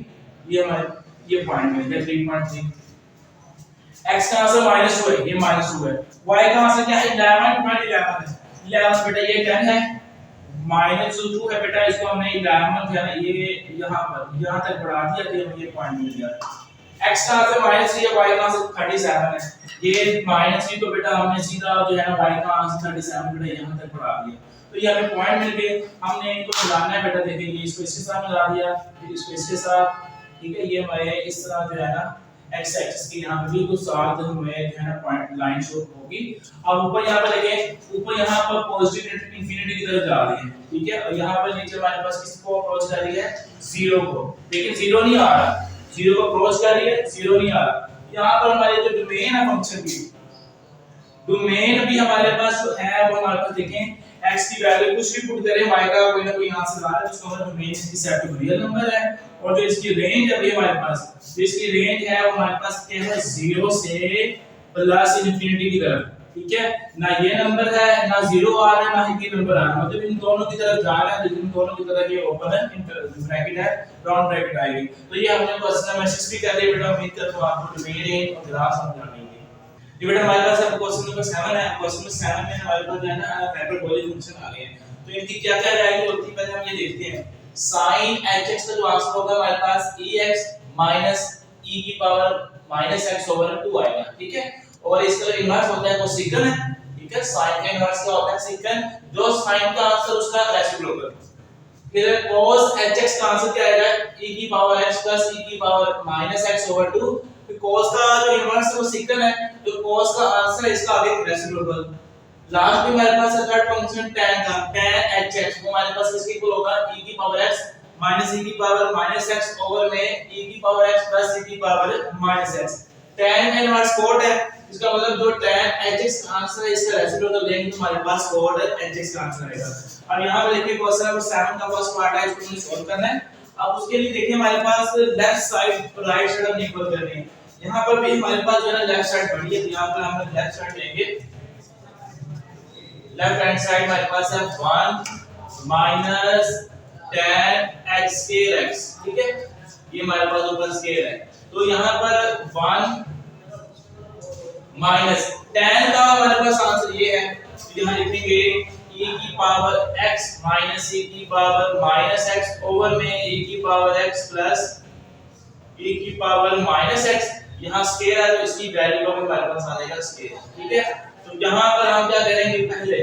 ये हमारे ये पॉइंट मिल गया 3.3। x का आंसर -2 है, ये -2 है, y का आंसर क्या है 11.11 है, 11 बेटा ये 10 है, -2 है बेटा, इसको हमने 11 जो है ना ये यहाँ पर यहाँ तक बढ़ा दिया कि हमें ये पॉइंट मिल गया। x का आंसर -3 है, y का आंसर 37 है, ये -3 तो बेटा हमने सीधा जो है ना y का आंसर 37 बेटा यहाँ तक बढ़ा दिया, तो ये हमें पॉइंट मिल गए। हमने इनको मिलाना है बेटा, देखिए ये इसको इसके साथ मिला दिया, फिर इसको इसके साथ। ठीक है, ये हमारे इस तरह जो है ना एक्स एक्सिस के यहाँ पे बिल्कुल साथ में जो है ना पॉइंट लाइन शो होगी। अब ऊपर यहाँ पे देखें, ऊपर यहाँ पर पॉजिटिव इंफिनिटी की तरफ जा रही है, ठीक है, और यहाँ पर नीचे हमारे पास किसको अप्रोच कर रही है, जीरो को, लेकिन जीरो नहीं आ रहा, जीरो को अप्रोच कर रही है, जीरो नहीं आ रहा। यहाँ पर हमारे जो डोमेन है फंक्शन की, डोमेन भी हमारे पास जो है वो हमारे पास देखें x की वैल्यू कुछ भी पुट करें, y का कोई ना कोई यहां से आ रहा है, जिसका मतलब डोमेन इसकी सेट ऑफ रियल नंबर है, और जो इसकी रेंज है अभी हमारे पास, जो इसकी रेंज है वो हमारे पास क्या है, 0 से प्लस इनफिनिटी की तरफ, ठीक है, ना ये नंबर है ना 0 आ रहा है ना ही नंबर आ रहा है, मतलब इन दोनों की तरफ जा रहा है, लेकिन दोनों की तरफ ये ओपन है, ब्रैकेट है, राउंड ब्रैकेट आएगी। तो ये हमने क्वेश्चन में 6 भी कर दिया बेटा, उम्मीद करता हूं आपको डोमेन और ग्राफ समझ आ गई। ये बेटा हमारे पास अब क्वेश्चन नंबर 7 है। क्वेश्चन नंबर 7 में हमारे पास जो है ना हाइपरबोलिक फंक्शन आ गए हैं, तो इनकी क्या-क्या वैल्यू होती है पहले हम ये देखते हैं। sin hx का जो आंसर होगा हमारे पास ex माइनस e की पावर माइनस x ओवर 2 आएगा, ठीक है, और इसका जो इनवर्स होता है वो सेकंड है, ठीक है, sin का इनवर्स क्या होता है, सेकंड, जो sin का आंसर उसका रेसिप्रोकल। फिर cos hx का आंसर क्या आएगा, e की पावर x प्लस e की power minus x over 2, cos का जो इनवर्स है वो सेकंड है, जो cos का आंसर है इसका आगे रेसिप्रोकल। लास्ट में हमारे पास है थर्ड फंक्शन tan का, tan hx, वो हमारे पास किसके इक्वल होगा, e की पावर x माइनस e की पावर माइनस x ओवर में e की पावर x प्लस e की पावर माइनस x। tan का इनवर्स कोट है, इसका मतलब जो tan hx का आंसर है इसका रेसिप्रोकल लेंगे तो हमारे पास कोट hx का आंसर आएगा। अब यहां पे देखिए क्वेश्चन नंबर 7 का फर्स्ट पार्ट है, इसको हमें सॉल्व करना है। अब उसके लिए देखिए हमारे पास लेफ्ट साइड और राइट साइड हम इक्वल करनी है। यहाँ पर भी हमारे पास जो है ना लेफ्ट साइड पड़ी है, यहाँ पर हम लेफ्ट साइड लेंगे, लेफ्ट हैंड साइड हमारे पास है 1 minus tan x square x, ठीक है, ये हमारे पास ऊपर स्क्वायर है, तो यहाँ पर 1 माइनस tan का हमारे पास आंसर ये है, तो यहाँ लिखेंगे e की पावर x माइनस e की पावर माइनस x ओवर में e की पावर x प्लस e की पावर माइनस x, यहाँ स्क्वायर है तो इसकी वैल्यू का हमारे पास आ जाएगा स्क्वायर, ठीक है। तो यहाँ पर हम क्या करेंगे, पहले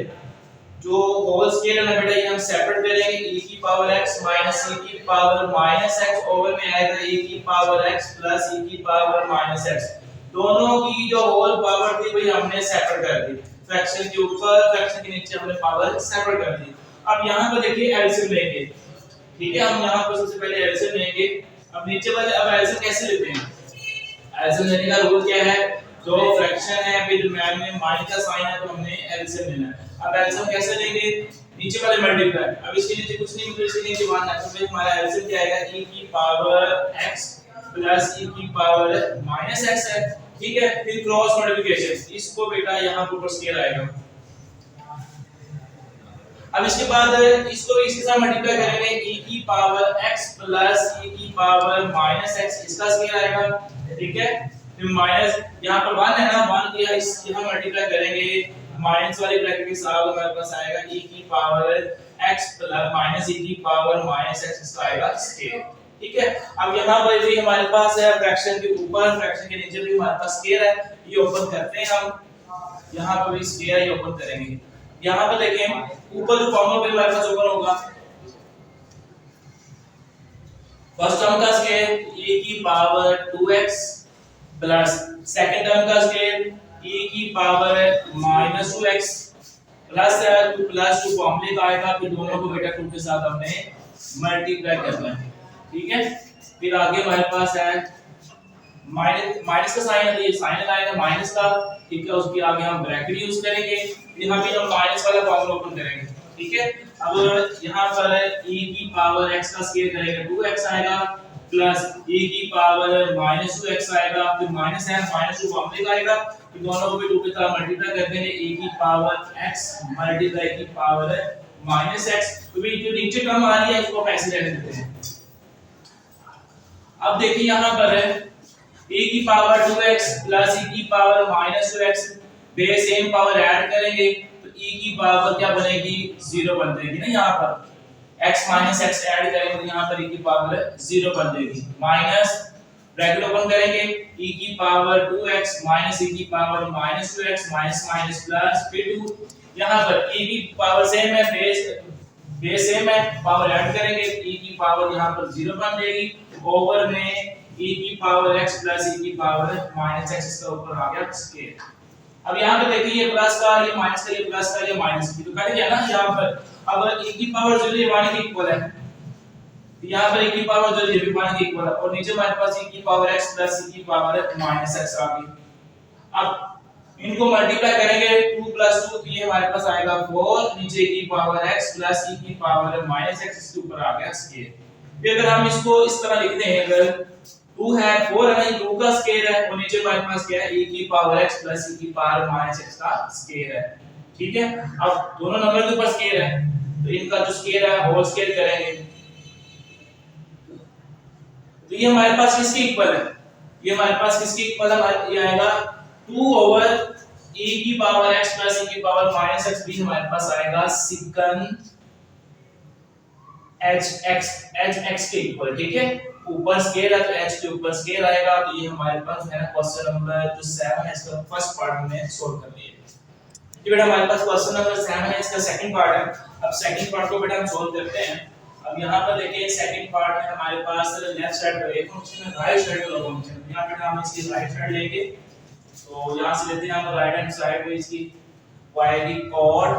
जो होल स्क्वायर है ना बेटा ये हम सेपरेट करेंगे, e की पावर x माइनस e की पावर माइनस x ओवर में आएगा e की पावर x प्लस e की पावर माइनस x, दोनों की जो होल पावर थी वही हमने सेपरेट कर दी, फ्रैक्शन के ऊपर फ्रैक्शन के नीचे हमने पावर सेपरेट कर दी। अब यहाँ पर देखिए एलसीएम लेंगे, ठीक है, हम यहाँ पर सबसे पहले एलसीएम लेंगे। अब नीचे वाले अब एलसीएम कैसे लेते हैं, एलसीएम लेने का रूल क्या है, जो फ्रैक्शन है फिर दरम्यान में माइनस का साइन है तो हमने एलसीएम लेना है। अब एलसीएम कैसे लेंगे, नीचे वाले मल्टीप्लाई, अब इसके नीचे कुछ नहीं मतलब इसके नीचे 1 है, तो फिर हमारा एलसीएम क्या आएगा, e की पावर x प्लस e की पावर माइनस x है, ठीक है, फिर क्रॉस मल्टीप्लिकेशन, इसको बेटा यहाँ पर ऊपर स्क्वायर आएगा। अब इसके बाद इसको भी इसके साथ मल्टीप्लाई करेंगे, e की पावर x प्लस e की पावर माइनस x, इसका स्क्वायर आएगा, ठीक है, फिर माइनस यहाँ पर 1 है ना, 1 दिया इस यहाँ मल्टीप्लाई करेंगे, माइनस वाली ब्रैकेट के साथ हमारे पास आएगा e की power x plus minus e की पावर माइनस x, इसका आएगा स्क्वायर, ठीक है। अब यहाँ पर भी हमारे पास है फ्रैक्शन के ऊपर फ्रैक्शन के नीचे भी हमारे पास स्क्वायर है, ये ओपन करते हैं हम, यहाँ पर भी स्क्वायर ही ओपन करेंगे। यहाँ पर देखें ऊपर जो फॉर्मूला पे हमारे पास ओपन होगा, फर्स्ट टर्म का स्क्वायर e की power 2x plus second term का स्क्वायर e की पावर माइनस 2x प्लस 2 फॉर्मूले का आएगा, फिर दोनों को बेटा 2 के साथ हमने मल्टीप्लाई करना है, ठीक है। फिर आगे हमारे पास है माइनस का साइन है, ये साइन लगाएगा माइनस का, ठीक है, उसके आगे हम ब्रैकेट यूज करेंगे, यहाँ भी हम माइनस वाला फॉर्मूला ओपन करेंगे, ठीक है। अब यहाँ पर e की पावर x का स्क्वायर करेंगे 2x आएगा प्लस e की पावर माइनस 2x आएगा, फिर माइनस है माइनस 2 फॉर्मूले का आएगा, फिर दोनों को भी 2 के साथ मल्टीप्लाई कर देंगे, e की पावर x मल्टीप्लाई की पावर माइनस x, तो भी जो नीचे टर्म आ रही है इसको हम ऐसे रहने देते हैं। अब देखिए यहाँ पर है e की पावर 2x प्लस e की power minus 2x, base same power add करेंगे तो e की पावर क्या बनेगी 0 बन जाएगी ना, यहाँ पर x माइनस x ऐड करेंगे तो यहाँ पर e की पावर 0 बन जाएगी, माइनस ब्रैकेट ओपन करेंगे e की पावर 2x माइनस e की power minus 2x minus minus plus फिर 2, यहाँ पर e की पावर सेम है, बेस सेम है, पावर ऐड करेंगे e की पावर यहाँ पर 0 बन जाएगी ओवर में e की पावर x प्लस e की पावर माइनस x इसका ऊपर आ गया स्केयर। अब यहाँ पे देखिए ये प्लस का ये माइनस का ये प्लस का ये माइनस की तो कट गया ना यहाँ पर। अब e की पावर 0 ये 1 के इक्वल है, यहाँ पर e की पावर 0 ये भी 1 के इक्वल है और नीचे हमारे पास e की पावर x प्लस e की पावर माइनस x आ गई। अब इनको मल्टीप्लाई करेंगे 2 प्लस 2 तो ये हमारे पास आएगा 4, नीचे की पावर x प्लस e की पावर माइनस x इसके ऊपर आ गया स्केयर। फिर अगर हम इसको इस तरह लिखते हैं, अगर 2 है 4 है ना 2 का स्केयर है और नीचे हमारे पास क्या है e की पावर x प्लस e की पावर माइनस x का स्केयर है। ठीक है, अब दोनों नंबर के ऊपर स्केयर है तो इनका जो स्केयर है होल स्केयर करेंगे तो ये हमारे पास किसके इक्वल है, ये हमारे पास किसके इक्वल है, ये आएगा 2 ओवर e की पावर x प्लस e की पावर माइनस x भी हमारे पास आएगा सेकंड h के इक्वल। ठीक है, ऊपर स्केयर है तो h के ऊपर स्केयर आएगा तो ये हमारे पास है ना क्वेश्चन नंबर जो 7 है इसका फर्स्ट पार्ट हमने सोल्व कर लिया। ये बेटा हमारे पास क्वेश्चन नंबर 7 है इसका सेकंड पार्ट है। अब सेकंड पार्ट को बेटा हम सोल्व करते हैं। अब यहाँ पर देखिए सेकंड पार्ट में हमारे पास लेफ्ट साइड पर एक फंक्शन है, राइट साइड पर फंक्शन है। यहाँ पे हम इसकी राइट साइड लेंगे तो यहाँ से लेते हैं हम राइट हैंड साइड पे इसकी y की cot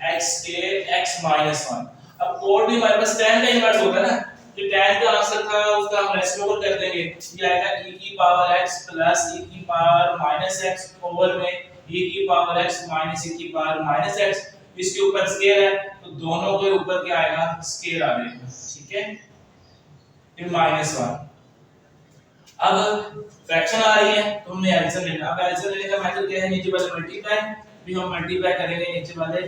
x के x minus 1। अब cot भी हमारे पास tan का इनवर्स होगा ना, जो tan का आंसर था उसका हम रेसिप्रोकल कर देंगे, ये आएगा e की पावर x प्लस e की पावर माइनस x ओवर में e की पावर x माइनस e की पावर माइनस x, इसके ऊपर स्केयर है तो दोनों के ऊपर क्या आएगा स्केयर आ जाएगा। ठीक है, फिर -1। अब फ्रैक्शन आ रही है तो हमने आंसर लेना। अब आंसर लेने का मेथड क्या है, नीचे वाले मल्टीप्लाई, भी हम मल्टीप्लाई करेंगे नीचे वाले,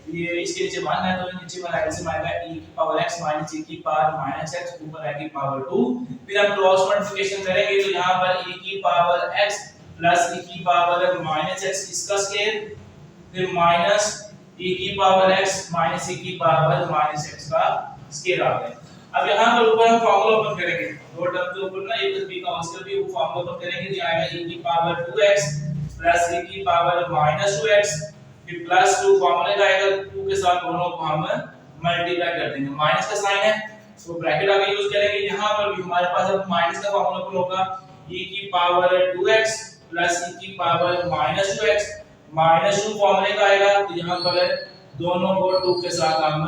ये इसके नीचे 1 है तो नीचे वाला एलसीएम आएगा e की पावर x माइनस e की पावर माइनस x ऊपर आएगी पावर 2। फिर हम क्रॉस मल्टीप्लिकेशन करेंगे तो यहां पर e की पावर x प्लस e की पावर माइनस x इसका स्केयर, फिर माइनस e की पावर x माइनस e की पावर माइनस x का स्केयर आ गया। अब यहाँ पर ऊपर हम फार्मूला ओपन करेंगे, दो टर्म के ऊपर ना a b का होल भी वो फार्मूला ओपन करेंगे तो आएगा e की पावर 2x प्लस e की पावर माइनस 2x, फिर प्लस 2 फार्मूले का आएगा 2 के साथ दोनों को हम मल्टीप्लाई कर देंगे, माइनस का साइन है तो ब्रैकेट आगे यूज करेंगे। यहाँ पर भी हमारे पास अब माइनस का फार्मूला ओपन होगा e की पावर 2x प्लस e की पावर माइनस 2x, माइनस 2 फार्मूले का आएगा तो यहाँ पर दोनों को 2 के साथ हम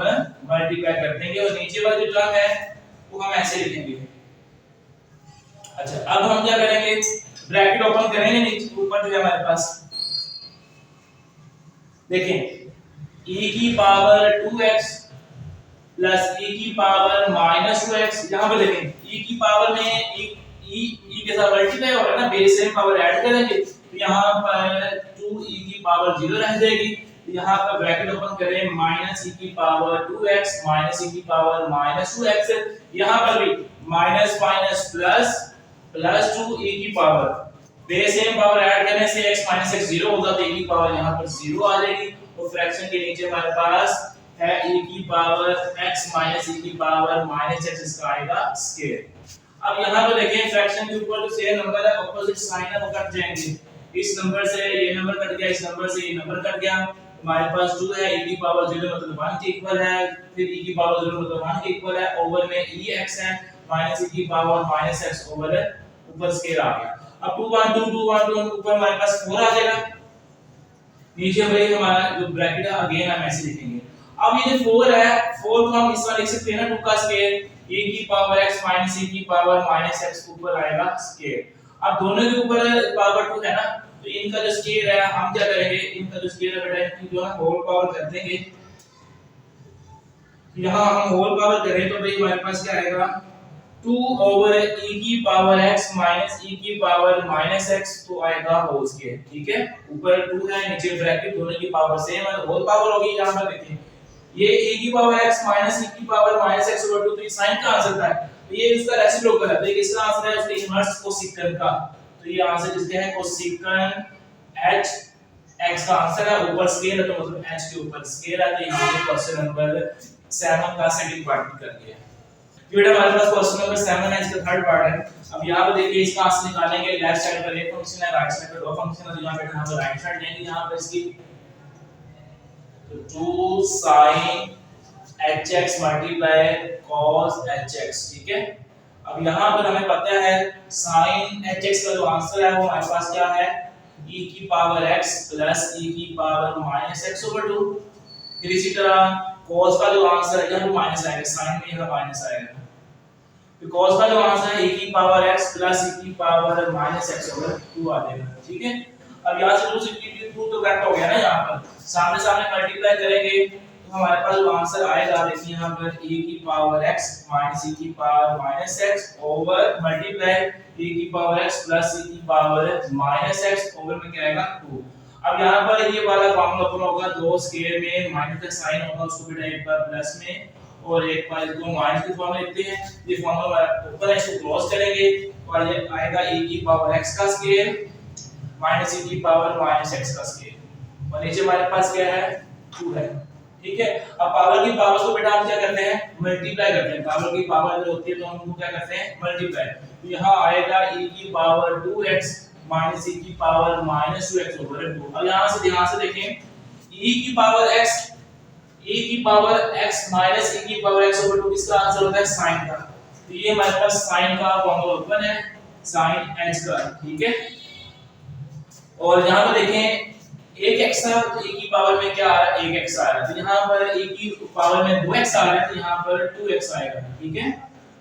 मल्टीप्लाई कर देंगे और नीचे वाला जो टर्म है वो हम ऐसे लिखेंगे। अच्छा, अब हम क्या करेंगे, ब्रैकेट ओपन करेंगे, नीचे ऊपर जो है हमारे पास देखें e की पावर 2x प्लस e की पावर माइनस 2x, यहाँ पे देखें e की पावर में e के साथ मल्टीप्लाई हो रहा है ना, बेस से पावर ऐड करेंगे तो यहाँ पर 2e की पावर 0 रह जाएगी। यहाँ पर ब्रैकेट ओपन करें माइनस e की पावर 2x माइनस e की पावर माइनस 2x, यहाँ पर भी minus minus plus plus 2e की power, base same power add करने से x माइनस x 0 होगा तो e की पावर यहाँ पर 0 आ जाएगी और फ्रैक्शन के नीचे हमारे पास है e की पावर x माइनस e की पावर माइनस x, इसका आएगा स्केयर। अब यहाँ पर देखें फ्रैक्शन के ऊपर जो सेम नंबर है ऑपोजिट साइन है वो कट जाएंगे, इस नंबर से ये नंबर कट गया, इस नंबर से ये नंबर कट गया, हमारे पास 2 है e की पावर 0 मतलब 1 के इक्वल है, फिर e की पावर 0 मतलब 1 के इक्वल है, ओवर में ex है माइनस e की पावर माइनस x ओवर है ऊपर स्केयर आ गया। अब 2 1 2 2 1 2 ऊपर हमारे पास 4 आ जाएगा, नीचे भाई हमारा जो ब्रैकेट है अगेन हम ऐसे लिखेंगे। अब ये जो 4 है 4 को हम इस तरह लिख सकते हैं ना 2 का स्केयर e की पावर x माइनस e की पावर माइनस x ऊपर आएगा स्केयर। अब दोनों के ऊपर पावर 2 है ना तो इनका जो स्केयर है हम क्या करेंगे, इनका जो स्केयर है बेटा इनकी जो है होल पावर कर देंगे। यहां हम होल पावर करें तो भाई हमारे पास क्या आएगा 2 ओवर e की पावर x माइनस e की पावर माइनस x तो आएगा होल स्केयर। ठीक है, ऊपर 2 है नीचे ब्रैकेट दोनों की पावर सेम है तो होल पावर होगी। यहां पर देखिए ये e की पावर x माइनस e की पावर माइनस x ओवर 2 तो ये साइन का आंसर था, तो ये उसका रेसिप्रोकल है, तो ये किसका आंसर है, उसका इनवर्स कोसेकंड का, तो ये आंसर किसका है कोसेकंड h x का आंसर है, ऊपर स्केयर है तो मतलब h के ऊपर स्केयर है। तो ये क्वेश्चन नंबर 7 का सेकंड पार्ट कर दिया। ये बेटा हमारे पास क्वेश्चन नंबर 7 है, इसका थर्ड पार्ट है। अब यहां पे देखिए इसका आंसर निकालेंगे, लेफ्ट साइड पर एक फंक्शन है राइट साइड पर दो फंक्शन है, तो यहां पे हम राइट साइड लेंगे, यहां पर इसकी 2 sin hx multiply cos hx। ठीक है, अब यहाँ पर हमें पता है sin hx का जो आंसर है वो हमारे पास क्या है, e की पावर x प्लस e की पावर माइनस x ओवर 2। फिर इसी तरह cos का जो आंसर है यहाँ पे माइनस आएगा, sin में यहाँ माइनस आएगा, तो cos का जो आंसर है e की पावर x प्लस e की पावर माइनस x ओवर 2 आ जाएगा। ठीक है, अब यहाँ से 2 से 2 तो कट हो गया ना, यहाँ पर सामने सामने मल्टीप्लाई करेंगे तो हमारे पास जो आंसर आएगा देखिए यहाँ पर e की पावर x माइनस e की power minus x over multiply e की पावर x प्लस e की पावर माइनस x ओवर में क्या आएगा 2। अब यहाँ पर ये वाला फॉर्मूला ओपन होगा, दो स्क्वायर में माइनस का साइन होगा, उसको बेटा एक बार प्लस में और एक बार इसको माइनस के फॉर्म में लिखते हैं। ये फॉर्मूला ऊपर है, इसको क्लोज करेंगे और ये आएगा e की पावर x का स्क्वायर माइनस e की पावर माइनस x का स्क्वायर और नीचे हमारे पास क्या है 2 है। ठीक है, अब पावर की पावर को बेटा हम क्या करते हैं मल्टीप्लाई करते हैं, पावर की पावर जो होती है तो हम उनको क्या करते हैं मल्टीप्लाई। तो यहाँ आएगा e की पावर 2x माइनस e की पावर माइनस 2x ओवर 2। अब यहाँ से ध्यान से देखें e की पावर x माइनस e की पावर x ओवर 2 किसका आंसर होता है साइन का, तो ये हमारे पास साइन का फॉर्मूला ओपन है साइन h का। ठीक है, और यहाँ पर देखें एक x है तो e की पावर में क्या आ रहा है 1x आ रहा है, तो यहाँ पर e की पावर में 2x आ रहा है तो यहाँ पर 2x आएगा। ठीक है,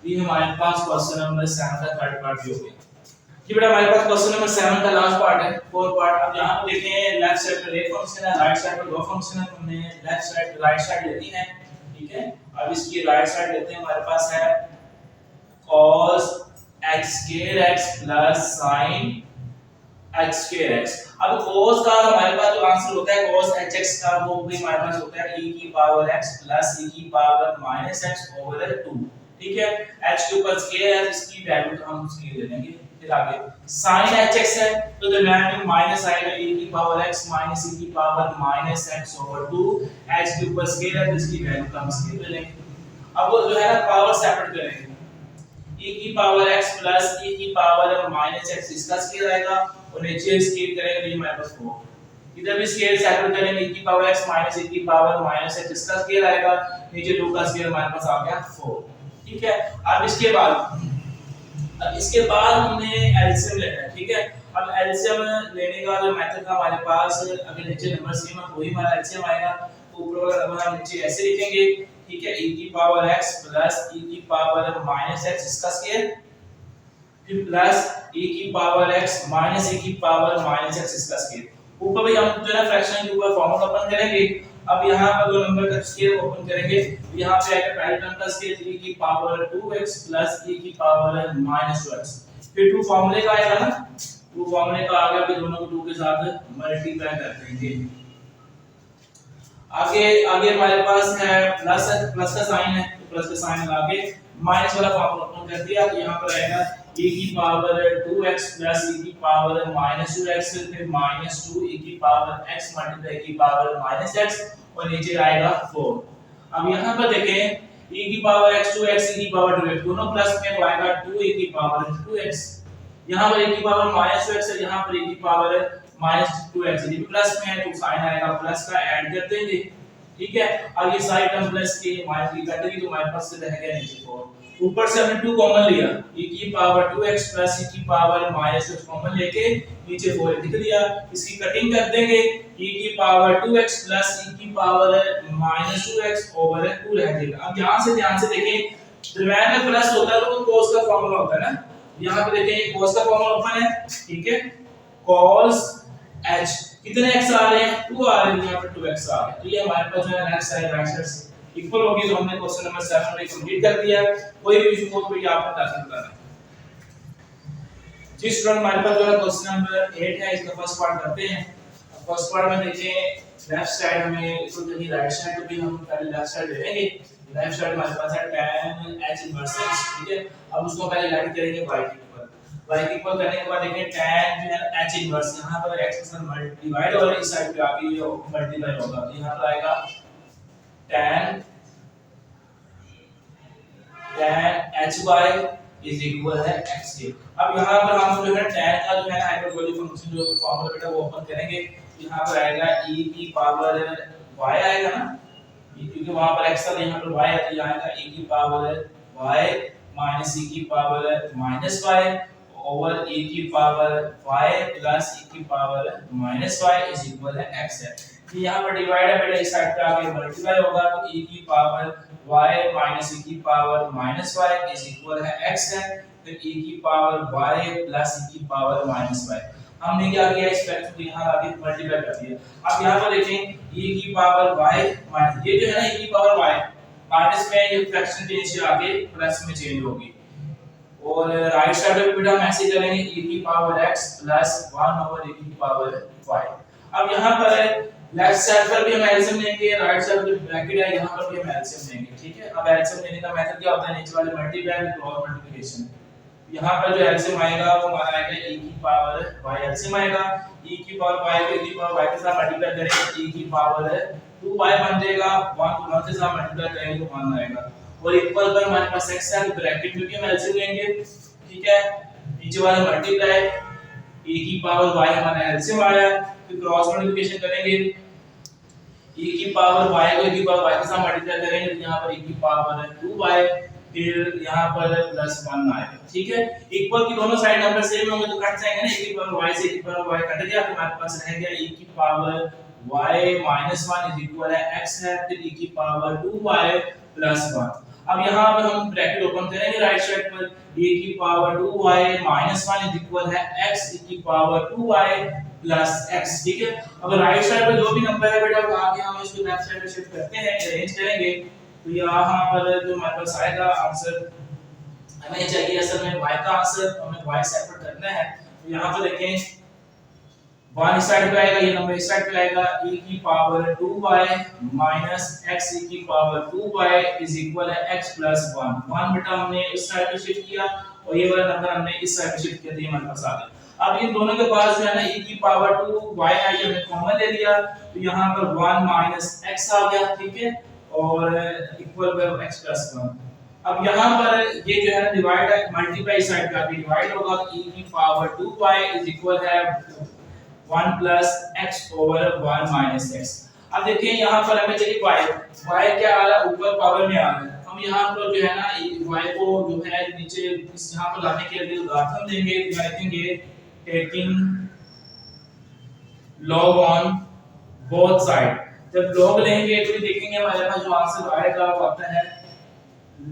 ये हमारे पास क्वेश्चन नंबर 7 का थर्ड पार्ट भी हो गया। ये बेटा हमारे पास क्वेश्चन नंबर 7 का लास्ट पार्ट है, फोर्थ पार्ट। अब यहाँ पर देखें लेफ्ट साइड पर एक फंक्शन है, राइट साइड पर दो फंक्शन है, हमने लेफ्ट साइड राइट साइड लेती है। ठीक है, अब इसकी राइट साइड लेते हैं, हमारे पास है cos x square x plus sin x square x। अब cos का हमारे पास जो आंसर होता है cos hx का वो भी हमारे पास होता है e की पावर x प्लस e की पावर माइनस x ओवर 2। ठीक है, h के ऊपर स्क्वायर है, इसकी वैल्यू तो हम स्क्वायर ले लेंगे। फिर आगे sin hx है तो दरम्यान में माइनस आएगा e की पावर x माइनस e की power minus x over 2, h के ऊपर स्क्वायर है तो इसकी वैल्यू का हम स्क्वायर ले लेंगे। अब वो जो है ना पावर सेपरेट करेंगे, e की पावर x प्लस e की पावर माइनस x इसका स्क्वायर आएगा और नीचे स्क्वायर करेंगे तो ये हमारे पास 4। इधर भी स्क्वायर सेपरेट करेंगे, e की पावर x माइनस e की पावर माइनस x इसका स्क्वायर आएगा, नीचे 2 का स्क्वायर हमारे पास आ गया 4। ठीक है, अब इसके बाद हमने एलसीएम लेना है। ठीक है, अब एलसीएम लेने का जो मेथड था हमारे पास, अगर नीचे नंबर सेम है वही हमारा एलसीएम आएगा, तो ऊपर वाला नंबर हम नीचे ऐसे लिखेंगे। ठीक है, e की पावर x प्लस e की पावर माइनस x इसका स्क्वायर फिर प्लस e की पावर x माइनस e की पावर माइनस x इसका स्क्वायर। ऊपर भी हम जो है फ्रैक्शन के ऊपर फॉर्मूला ओपन करेंगे। अब यहाँ पर दो नंबर का स्क्वायर ओपन करेंगे, यहाँ पे आएगा पहले टर्म का स्क्वायर e की पावर 2x प्लस e की पावर माइनस 2x। फिर 2 फॉर्मूले का आएगा ना, 2 फॉर्मूले का आ गया, फिर दोनों को 2 के साथ मल्टीप्लाई कर देंगे। आगे हमारे पास है प्लस का साइन है, तो प्लस का साइन लगा के माइनस वाला फॉर्मूला ओपन कर दिया, तो यहाँ पर आएगा e की पावर 2x प्लस e की पावर माइनस 2x फिर माइनस 2 e की पावर x मल्टीप्लाई e की पावर माइनस x और नीचे आएगा 4। अब यहाँ पर देखें e की पावर x 2x e की पावर 2x दोनों प्लस में तो आएगा 2 e की पावर 2x, यहाँ पर e की पावर माइनस 2x है, यहाँ पर e की पावर माइनस 2x, ये प्लस में है तो साइन आएगा प्लस का, ऐड कर देंगे। ठीक है, अब ये सारी टर्म प्लस के माइनस की कटेगी तो हमारे पास से रह गया नीचे 4। ऊपर से हमने 2 कॉमन लिया, e की पावर 2x प्लस e की पावर माइनस 2x कॉमन लेके नीचे 4 लिख दिया। इसकी कटिंग कर देंगे, e की पावर 2x प्लस e की पावर माइनस 2x ओवर 2 रह जाएगा। अब यहां से ध्यान से देखें, दरम्यान में प्लस होता है तो cos का फार्मूला होता है ना, यहां पे देखें cos का फार्मूला ओपन है। ठीक है, cos h कितने x आ रहे हैं 2 आ रहे हैं, यहां पे 2x आ रहे हैं, तो ये हमारे पास जो है left side right side equal होगी, तो हमने क्वेश्चन नंबर 7 में कंप्लीट कर दिया। कोई भी इशू हो तो ये आपको दाखिल करना है। जी स्टूडेंट, हमारे पास जो है क्वेश्चन नंबर 8 है, इसका फर्स्ट पार्ट करते हैं। फर्स्ट पार्ट में देखें लेफ्ट साइड हमें इसको देखिए, राइट साइड को भी हम पहले लेफ्ट साइड ले लेंगे। लेफ्ट साइड हमारे पास है tan h इनवर्स x। ठीक है, अब उसको पहले राइट करेंगे y के ऊपर, y के ऊपर करने के बाद देखें tan जो है h इनवर्स, यहां पर x के साथ डिवाइड और इस साइड पे आके ये मल्टीप्लाई होगा, तो यहां पर आएगा tan hy इज इक्वल है x के। अब यहां पर हम जो है tan का जो है हाइपरबोलिक फंक्शन जो फॉर्मूला बेटा वो ओपन करेंगे, यहां पर आएगा e की पावर y आएगा ना, क्योंकि वहां पर x था यहां पर y है, तो यहां आएगा e की पावर y माइनस e की power minus y over e की पावर y प्लस e की power minus y is equal है x है। ये यहाँ पर डिवाइड है बेटा, इस साइड पे आके मल्टीप्लाई होगा तो e की पावर y माइनस e की power minus y is equal है x है। फिर e की पावर y प्लस e की पावर माइनस y, हमने क्या किया इस फ्रैक्शन को यहाँ आगे मल्टीप्लाई कर दिया। अब यहाँ पर देखें e की पावर y माइनस, ये जो है ना e की पावर y माइनस में ये फ्रैक्शन के नीचे आके प्लस में चेंज होगी, और राइट साइड पे बेटा हम ऐसे करेंगे e की power x plus 1 over e की पावर y। अब यहाँ पर लेफ्ट साइड पर भी हम एलसीएम लेंगे, राइट साइड पे ब्रैकेट है यहाँ पर भी हम एलसीएम लेंगे, ठीक है। अब एलसीएम लेने का मेथड क्या होता है, नीचे वाले मल्टीप्लाई विद क्रॉस मल्टीप्लिकेशन। यहाँ पर जो एलसीएम आएगा वो हमारा आएगा e की पावर y, एलसीएम आएगा e की पावर y को e की पावर y के साथ मल्टीप्लाई करेंगे e की पावर 2y बन जाएगा, 1 को 1 के साथ मल्टीप्लाई करेंगे तो 1 आएगा, और इक्वल पर हमारे पास x है, ब्रैकेट में भी हम एलसीएम लेंगे, ठीक है। नीचे वाले मल्टीप्लाई e की पावर y हमारा एलसीएम आया, फिर क्रॉस मल्टीप्लिकेशन करेंगे e की पावर y को e की पावर y के साथ मल्टीप्लाई करेंगे तो यहाँ पर e की पावर 2y, फिर यहाँ पर प्लस 1 आएगा, ठीक है। इक्वल की दोनों साइड नंबर सेम होंगे तो कट जाएंगे ना, e की पावर y से e की पावर y कट गया तो हमारे पास रह गया e की power y minus 1 is equal है x है, फिर e की पावर 2y प्लस 1। अब यहाँ पे हम ब्रैकेट ओपन करेंगे राइट साइड पर, e की power 2y minus 1 is equal है x e की पावर 2y प्लस x, ठीक है। अब राइट साइड पे जो भी नंबर है बेटा आगे हम इसको लेफ्ट साइड पे शिफ्ट करते हैं, अरेंज करेंगे तो यहाँ पर जो हमारे पास आएगा आंसर, हमें चाहिए असल में y का आंसर, तो हमें y सेपरेट करना है। तो यहाँ पर देखें 1 इस साइड पे आएगा, ये नंबर इस साइड पे आएगा, e की power 2y minus x e की पावर 2y इज इक्वल है x प्लस 1। 1 बेटा हमने इस साइड पे शिफ्ट किया और ये वाला नंबर हमने इस साइड पे शिफ्ट किया तो ये हमारे पास आ गया। अब इन दोनों के पास जो है ना e की पावर 2y है, ये हमने कॉमन ले लिया तो यहाँ पर 1 माइनस x आ गया, ठीक है, और इक्वल पर x प्लस 1। अब यहाँ पर ये जो है ना डिवाइड है, मल्टीप्लाई साइड का भी डिवाइड होगा तो e की पावर 2y इज इक्वल है 1 plus x over 1 minus x। अब देखिए यहाँ पर हमें चाहिए y क्या आ रहा है, ऊपर पावर में आ रहा है। हम यहाँ पर जो है ना y को जो है नीचे इस यहाँ पर लाने के लिए उदाहरण देंगे, लिखेंगे taking log on both side. जब log लेंगे तो देखेंगे हमारे पास जो आंसर आएगा वो आता है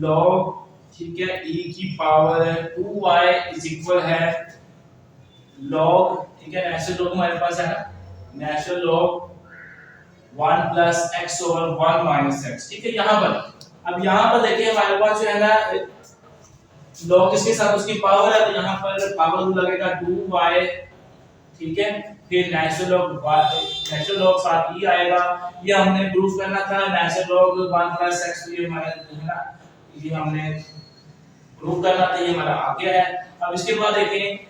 log, ठीक है, e की पावर 2y इज इक्वल है log, ठीक है, नेचुरल लॉग हमारे पास है ना, natural log 1 plus x over 1 minus x, ठीक है। यहाँ पर अब यहाँ पर देखिए हमारे पास जो है ना लॉग इसके साथ उसकी पावर है तो यहाँ पर पावर रूल लगेगा 2y, ठीक है, फिर नेचुरल लॉग साथ e आएगा, ये हमने प्रूफ करना था नेचुरल लॉग 1 प्लस x, ये हमारा है ना, ये हमने प्रूफ करना था, ये हमारा आ गया है। अब इसके बाद देखें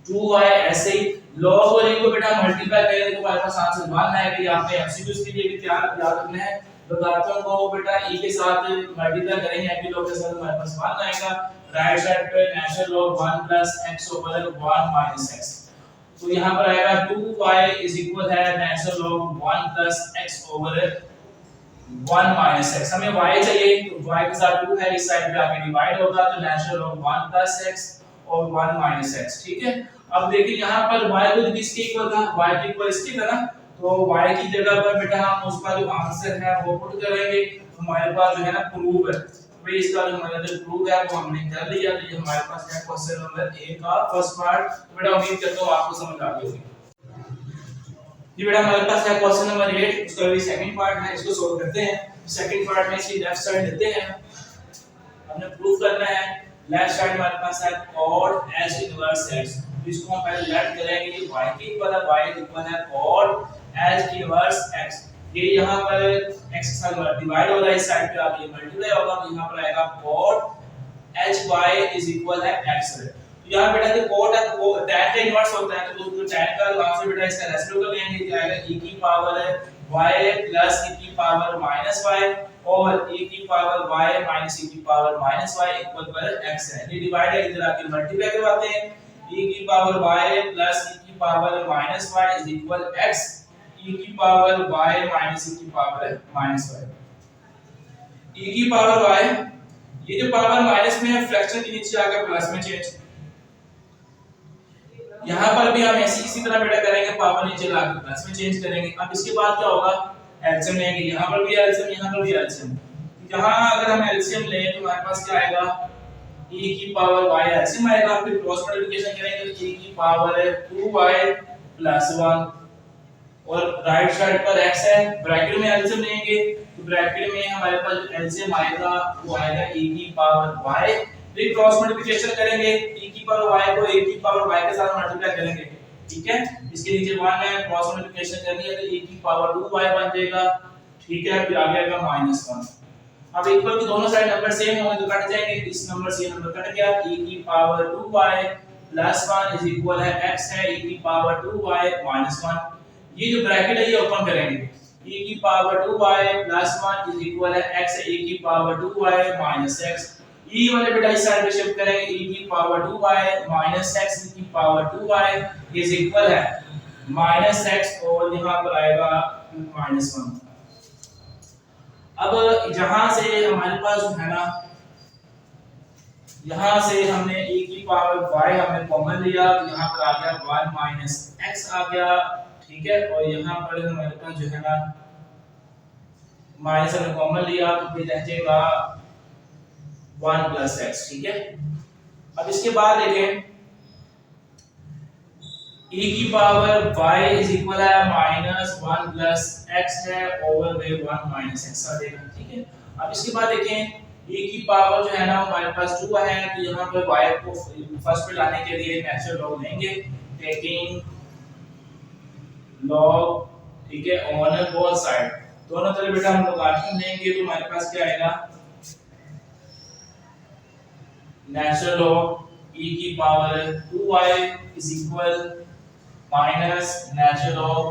2y ऐसे ही log और इनको बेटा मल्टीप्लाई करेंगे तो हमारे पास आंसर 1 आएगा। ये आपने एमसीक्यूज के लिए भी तैयार याद रखना है, बताता हूं को बेटा e के साथ मल्टीप्लाई करेंगे एपी log के साथ हमारे पास 1 आएगा, राइट साइड पे natural log 1 plus x over 1 minus x, तो यहां पर आएगा 2y इज इक्वल है natural log 1 plus x over 1 minus x। हमें y चाहिए तो y के साथ 2 है, इस साइड पे आके डिवाइड होगा तो नेचुरल log 1 प्लस x और 1 माइनस x, ठीक है। अब देखिए यहाँ पर y को किसके इक्वल था, y के इक्वल इसके था ना, तो y की जगह पर बेटा हम उसका जो आंसर है वो पुट करेंगे, तो हमारे पास जो है ना प्रूव है, भाई इसका जो हमारा जो प्रूव है वो हमने कर लिया। तो ये हमारे पास है क्वेश्चन नंबर 1 का फर्स्ट पार्ट। तो बेटा उम्मीद करता हूं आपको समझ आ गई होगी। ये बेटा हमारे पास है क्वेश्चन नंबर 8, उसका भी सेकंड पार्ट है, इसको सॉल्व करते हैं। सेकंड पार्ट में इसकी लेफ्ट साइड लेते हैं, हमने प्रूव करना है। लेफ्ट साइड हमारे पास है cot h इनवर्स x, इसको हम पहले लेट करेंगे कि y के इक्वल है, y इक्वल है cot h इनवर्स x। ये यहाँ पर x के साथ डिवाइड हो रहा है, इस साइड पे आके मल्टीप्लाई होगा तो यहाँ पर आएगा cot h y is equal है x। तो यहाँ बेटा जो cot है वो tan का इनवर्स होता है, तो tan का आंसर बेटा इसका रेसिप्रोकल लेंगे, क्या आएगा e की पावर y प्लस e की पावर माइनस y और e की पावर y माइनस e की पावर माइनस y इक्वल पर x है। ये डिवाइड है, इधर आके मल्टीप्लाई करवाते हैं, e की पावर y प्लस e की power minus y is equal x, e की पावर y माइनस e की पावर माइनस y। e की पावर y ये जो पावर माइनस में है फ्रैक्शन के नीचे आकर प्लस में चेंज। यहाँ पर भी हम ऐसी इसी तरह बेटा करेंगे, पावर नीचे लाकर प्लस में चेंज करेंगे। अब इसके बाद क्या होगा, एलसीएम लेंगे, यहाँ पर भी एलसीएम, यहाँ पर भी एलसीएम। यहाँ अगर हम एलसीएम लें तो हमारे पास क्या आएगा, e की पावर y एलसीएम आएगा, फिर क्रॉस मल्टीप्लिकेशन करेंगे तो e की पावर 2y प्लस 1 और राइट साइड पर x है, ब्रैकेट में एलसीएम लेंगे तो ब्रैकेट में हमारे पास एलसीएम आएगा वो आएगा e की पावर y, फिर क्रॉस मल्टीप्लिकेशन करेंगे e की पावर y को e की पावर y के साथ मल्टीप्लाई करेंगे, ठीक है। इसके नीचे 1 है, क्रॉस मल्टीप्लिकेशन करनी है तो e की पावर 2y बन जाएगा, ठीक है। फिर आगे आएगा -1। अब इक्वल की दोनों साइड नंबर सेम होंगे तो कट जाएंगे, इस नंबर से नंबर कट गया, e की power 2y plus 1 is equal है x है e की पावर 2y माइनस 1। ये जो ब्रैकेट है ये ओपन करेंगे, e की power 2y plus 1 is equal है x है e की power 2y minus x। e वाले बेटा इस साइड पे शिफ्ट करेंगे, e की power 2y minus x e की पावर 2y इज इक्वल है माइनस x और यहाँ पर आएगा -1। अब जहां से हमारे पास जो है ना, यहां से हमने e की पावर y हमने कॉमन लिया तो यहां पर आ गया 1 माइनस x आ गया, ठीक है। और यहां पर हमारे पास जो है ना माइनस हमने कॉमन लिया तो फिर रह जाएगा 1 प्लस x, ठीक है। अब इसके बाद देखें e की पावर y इज इक्वल है -1 प्लस x है ओवर में 1 माइनस x आ जाएगा, ठीक है। अब इसके बाद देखें e की पावर जो है ना हमारे पास 2 है तो यहाँ पे y को फर्स्ट पे लाने के लिए नेचुरल लॉग लेंगे, टेकिंग लॉग, ठीक है, ऑन बोथ साइड, दोनों तरफ बेटा हम लोगारिथम लेंगे तो हमारे पास क्या आएगा, नेचुरल लॉग e की power 2y is equal minus natural log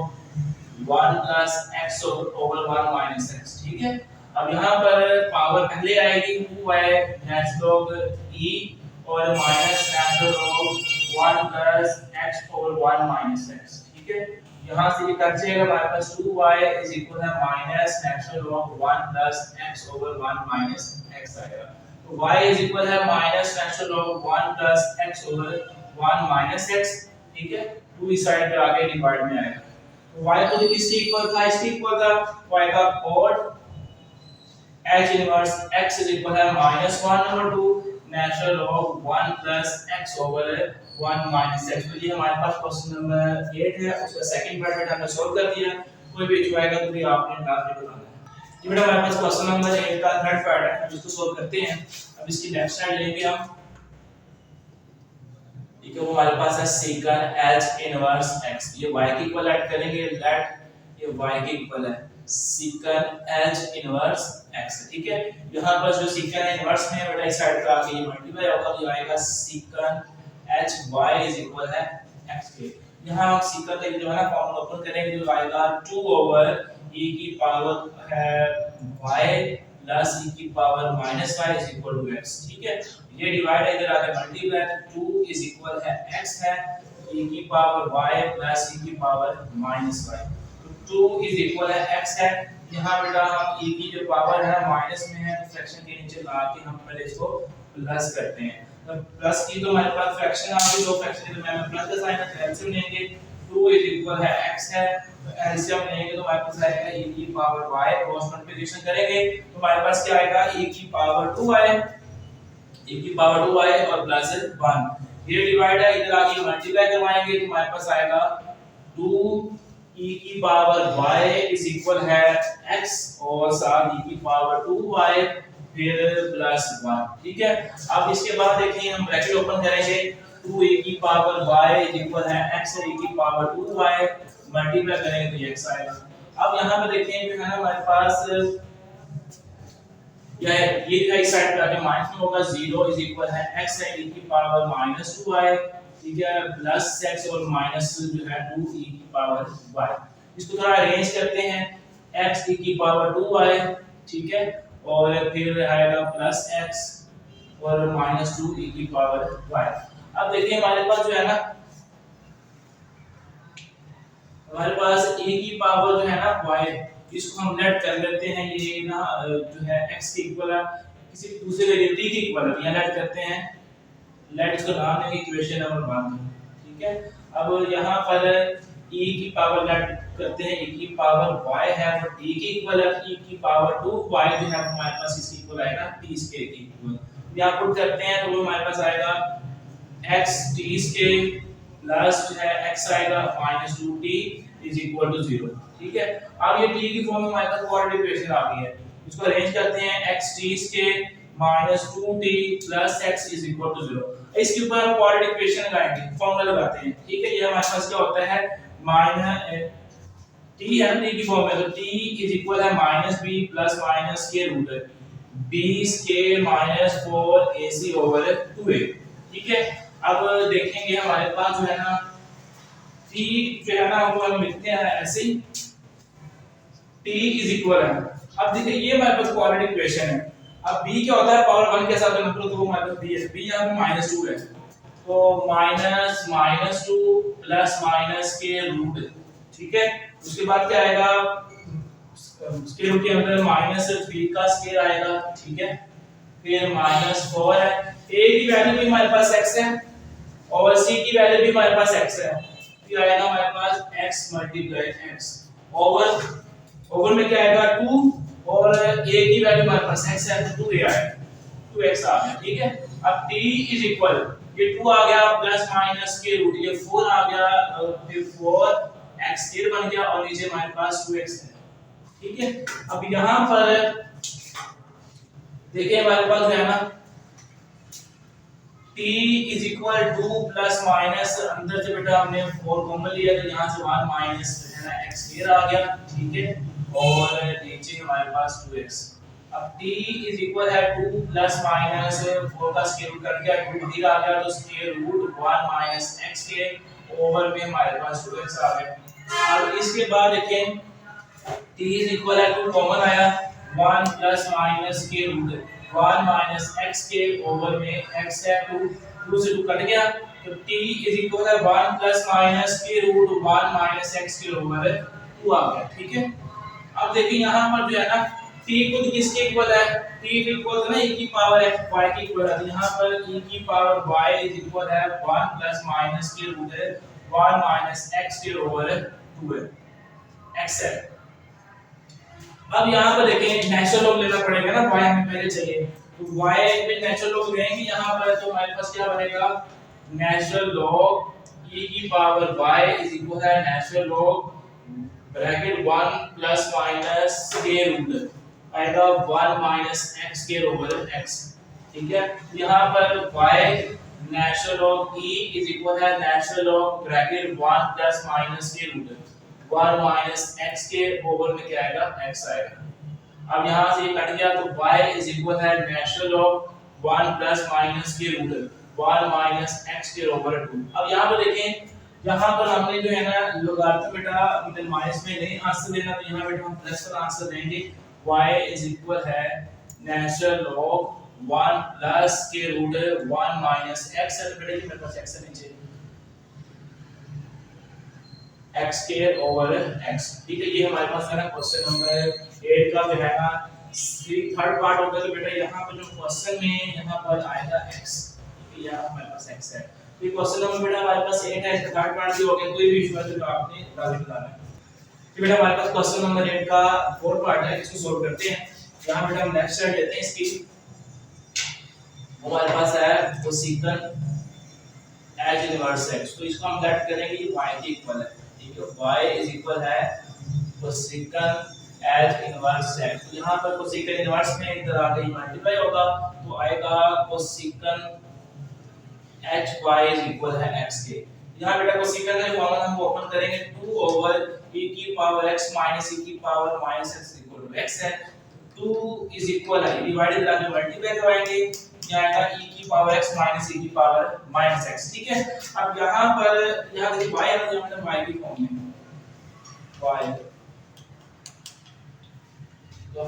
1 plus x over 1 minus x, ठीक है। अब यहाँ पर पावर पहले आएगी 2y नेचुरल लॉग e और minus natural log 1 plus x over 1 minus x, ठीक है। यहाँ से ये कट जाएगा, हमारे पास 2y इज इक्वल है minus natural log 1 plus x over 1 minus x आएगा। तो y इज इक्वल है minus natural log 1 plus x over 1 minus x, ठीक है। 2 इस साइड पे आगे डिवाइड में आएगा तो y को किसके इक्वल था, इसके इक्वल था, y का code h inverse x is equal है -1/2 natural log 1 plus x over 1 minus x। तो ये हमारे पास क्वेश्चन नंबर 8 है, उसका सेकंड पार्ट बेटा हमने सॉल्व कर दिया। कोई भी इशू आएगा तो भी आपने लास्ट में बताना है। ये बेटा हमारे पास क्वेश्चन नंबर 8 का थर्ड पार्ट है, हम इसको सॉल्व करते हैं। अब इसकी लेफ्ट साइड लेंगे हम, ठीक है, वो हमारे पास है सेकंड h इनवर्स x, ये y के इक्वल ऐड करेंगे, लेट ये y के इक्वल है सेकंड h इनवर्स x, ठीक है। यहां पर जो सेकंड है इनवर्स में बेटा इस साइड का आके ये मल्टीप्लाई होगा तो आएगा second h y is equal है x के। यहां हम सेकंड का जो है ना फॉर्मूला ओपन करेंगे तो आएगा 2 ओवर e की पावर है y प्लस e की power minus y is equal to x, ठीक है। ये डिवाइड है, इधर आके मल्टीप्लाई, 2 इज इक्वल है x है e की पावर y प्लस e की पावर माइनस y, तो 2 इज इक्वल है x है। यहाँ बेटा हम e की जो पावर है माइनस में है तो फ्रैक्शन के नीचे ला के हम पहले इसको प्लस करते हैं, तो प्लस की तो हमारे पास फ्रैक्शन आ गई, दो फ्रैक्शन तो मैं प्लस का साइन है, एलसीएम लेंगे 2 इज इक्वल है x है, तो एलसीएम लेंगे तो हमारे पास आएगा e की पावर y, क्रॉस मल्टीप्लिकेशन करेंगे तो हमारे पास क्या आएगा e की पावर 2y, e की पावर 2y और प्लस 1, ये डिवाइड है, इधर आके मल्टीप्लाई करवाएंगे तो हमारे पास आएगा 2 e की पावर y इज इक्वल है x और साथ e की पावर 2y फिर प्लस 1, ठीक है। अब इसके बाद देखिए हम ब्रैकेट ओपन करेंगे, 2 e की पावर y इज इक्वल है x e की पावर 2y मल्टीप्लाई करेंगे तो ये x आएगा। अब यहाँ पे देखें जो है ना हमारे पास ये इस साइड पे आके माइनस में होगा, 0 इज इक्वल है x है e की पावर -2y, ठीक है, प्लस x और माइनस जो है 2 e की पावर y। इसको थोड़ा अरेंज करते हैं, x e की पावर 2y, ठीक है, और फिर आएगा प्लस x और -2 e की पावर y। अब देखिए हमारे पास जो है ना हमारे पास e की पावर जो है ना y, इसको हम लेट कर लेते हैं, ये ना जो है x के इक्वल है, किसी दूसरे वेरिएबल t की इक्वलिटी यहाँ लेट करते हैं, लेट इसको नाम देंगे इक्वेशन नंबर 1, ठीक है। अब यहाँ पर e की पावर लेट करते हैं, e की पावर y है तो t की इक्वल है, e की पावर 2y जो है हमारे पास इसकी इक्वल आएगा t स्क्वायर की इक्वल। यहाँ पुट करते हैं तो वो हमारे पास आएगा x t स्क्वायर प्लस जो है x आएगा minus 2t is equal to 0, ठीक है। अब ये t की फॉर्म में हमारे पास कोऑर्डिनेट इक्वेशन आ गई है, इसको अरेंज करते हैं x t square minus 2t plus x is equal to 0। इसके ऊपर हम कोऑर्डिनेट इक्वेशन लगाएंगे, फॉर्मूला लगाते हैं, ठीक है। ये हमारे पास क्या होता है माइनस t है t की फॉर्म में, तो t इज इक्वल है माइनस b प्लस माइनस के root b square minus 4ac over 2a, ठीक है। अब देखेंगे हमारे पास जो है ना t जो है ना वो हम लिखते हैं ऐसे ही t इज इक्वल है। अब देखिए ये हमारे पास कोऑर्डिनेट इक्वेशन है। अब b क्या होता है पावर 1 के साथ मतलब तो वो हमारे पास b है, b यहां पे -2 है तो माइनस माइनस 2 प्लस माइनस के रूट, ठीक है। उसके बाद क्या आएगा स्क्वायर रूट के अंदर माइनस b का स्क्वायर आएगा, ठीक है। फिर -4 है, a की वैल्यू भी हमारे पास x है और c की वैल्यू भी हमारे पास x है, फिर आएगा हमारे पास x × x ओवर में क्या आएगा 2 और a की वैल्यू हमारे पास x है तो 2a आएगा, 2x आ गया, ठीक है। अब t इज इक्वल ये 2 आ गया प्लस माइनस के रूट ये 4 आ गया और फिर 4x स्क्वायर बन गया और नीचे हमारे पास 2x है, ठीक है। अब यहां पर देखिए हमारे पास जो है ना t is equal 2 plus minus अंदर से बेटा हमने 4 कॉमन लिया तो यहां से 1 माइनस है ना x स्क्वायर आ गया, ठीक है। और नीचे हमारे पास 2x। अब t इज इक्वल है 2 प्लस माइनस 4 का स्क्वायर रूट कट गया 2 बाहर आ गया तो स्क्वायर रूट 1 माइनस x के ओवर में हमारे पास 2x आ गया। अब इसके बाद देखें t इज इक्वल है 2 कॉमन आया 1 प्लस माइनस के रूट 1 माइनस x के ओवर में x है 2 से 2 कट गया तो t इज इक्वल है 1 प्लस माइनस के रूट 1 माइनस x के ओवर 2 आ गया, ठीक है। अब देखिए यहाँ पर जो है ना t खुद किसके इक्वल है, t इक्वल है ना e की पावर x y की इक्वल है, यहाँ पर e की पावर y इज इक्वल है 1 प्लस माइनस के रूट 1 माइनस x के ओवर 2 है x है। अब यहाँ पर देखें नेचुरल लॉग लेना पड़ेगा ना, y हमें पहले चाहिए तो y पे नेचुरल लॉग लेंगे यहाँ पर तो हमारे पास क्या बनेगा नेचुरल लॉग e की पावर y इज इक्वल है natural log bracket 1 plus minus के रूट आएगा 1 माइनस x के ओवर x, ठीक है। यहाँ पर y natural log e is equal है natural log bracket 1 plus minus के रूट 1 माइनस x के ओवर में क्या आएगा x आएगा। अब यहाँ से ये कट गया तो y इज इक्वल है नेचुरल लॉग 1 प्लस माइनस के रूट 1 माइनस x के ओवर 2। अब यहाँ पर देखें यहाँ पर हमने जो है ना लॉगरिथम बेटा मतलब माइनस में नहीं आंसर देना तो यहाँ बेटा हम प्लस का आंसर देंगे y इज इक्वल है नेचुरल लॉग 1 प्लस के रूट 1 माइनस x है बेटा ये मेरे पास x है नीचे x स्क्वायर ओवर x, ठीक है। ये हमारे पास है ना क्वेश्चन नंबर 8 का जो है ना थर्ड पार्ट होगा तो बेटा यहाँ पर जो क्वेश्चन में यहाँ पर आएगा x, यहाँ हमारे पास x है तो ये क्वेश्चन नंबर बेटा हमारे पास 8 है, इसका थर्ड पार्ट भी हो गया, कोई भी इशू है तो आपने लाजमी बताना है। तो बेटा हमारे पास क्वेश्चन नंबर 8 का फोर्थ पार्ट है, इसको सॉल्व करते हैं। यहाँ बेटा हम लेफ्ट साइड लेते हैं इसकी, हमारे पास है कोसेकन एज इनवर्स x तो इसको हम लेट करेंगे ये y के इक्वल है, ठीक है। y इज इक्वल है कोसेकन एज इनवर्स x तो यहाँ पर कोसेकन इनवर्स में इधर आके मल्टीप्लाई होगा तो आएगा कोसेकन hy इज इक्वल है x के। यहाँ बेटा कोसेकन का फॉर्मूला हम ओपन करेंगे 2 ओवर e की पावर x माइनस e की power minus x equal to x है 2 इज इक्वल है डिवाइडेड करके मल्टीप्लाई करवाएंगे क्या आएगा e की पावर x माइनस e की पावर माइनस x, ठीक है। अब यहाँ पर यहाँ देखिए y है तो मतलब y की फॉर्म में y तो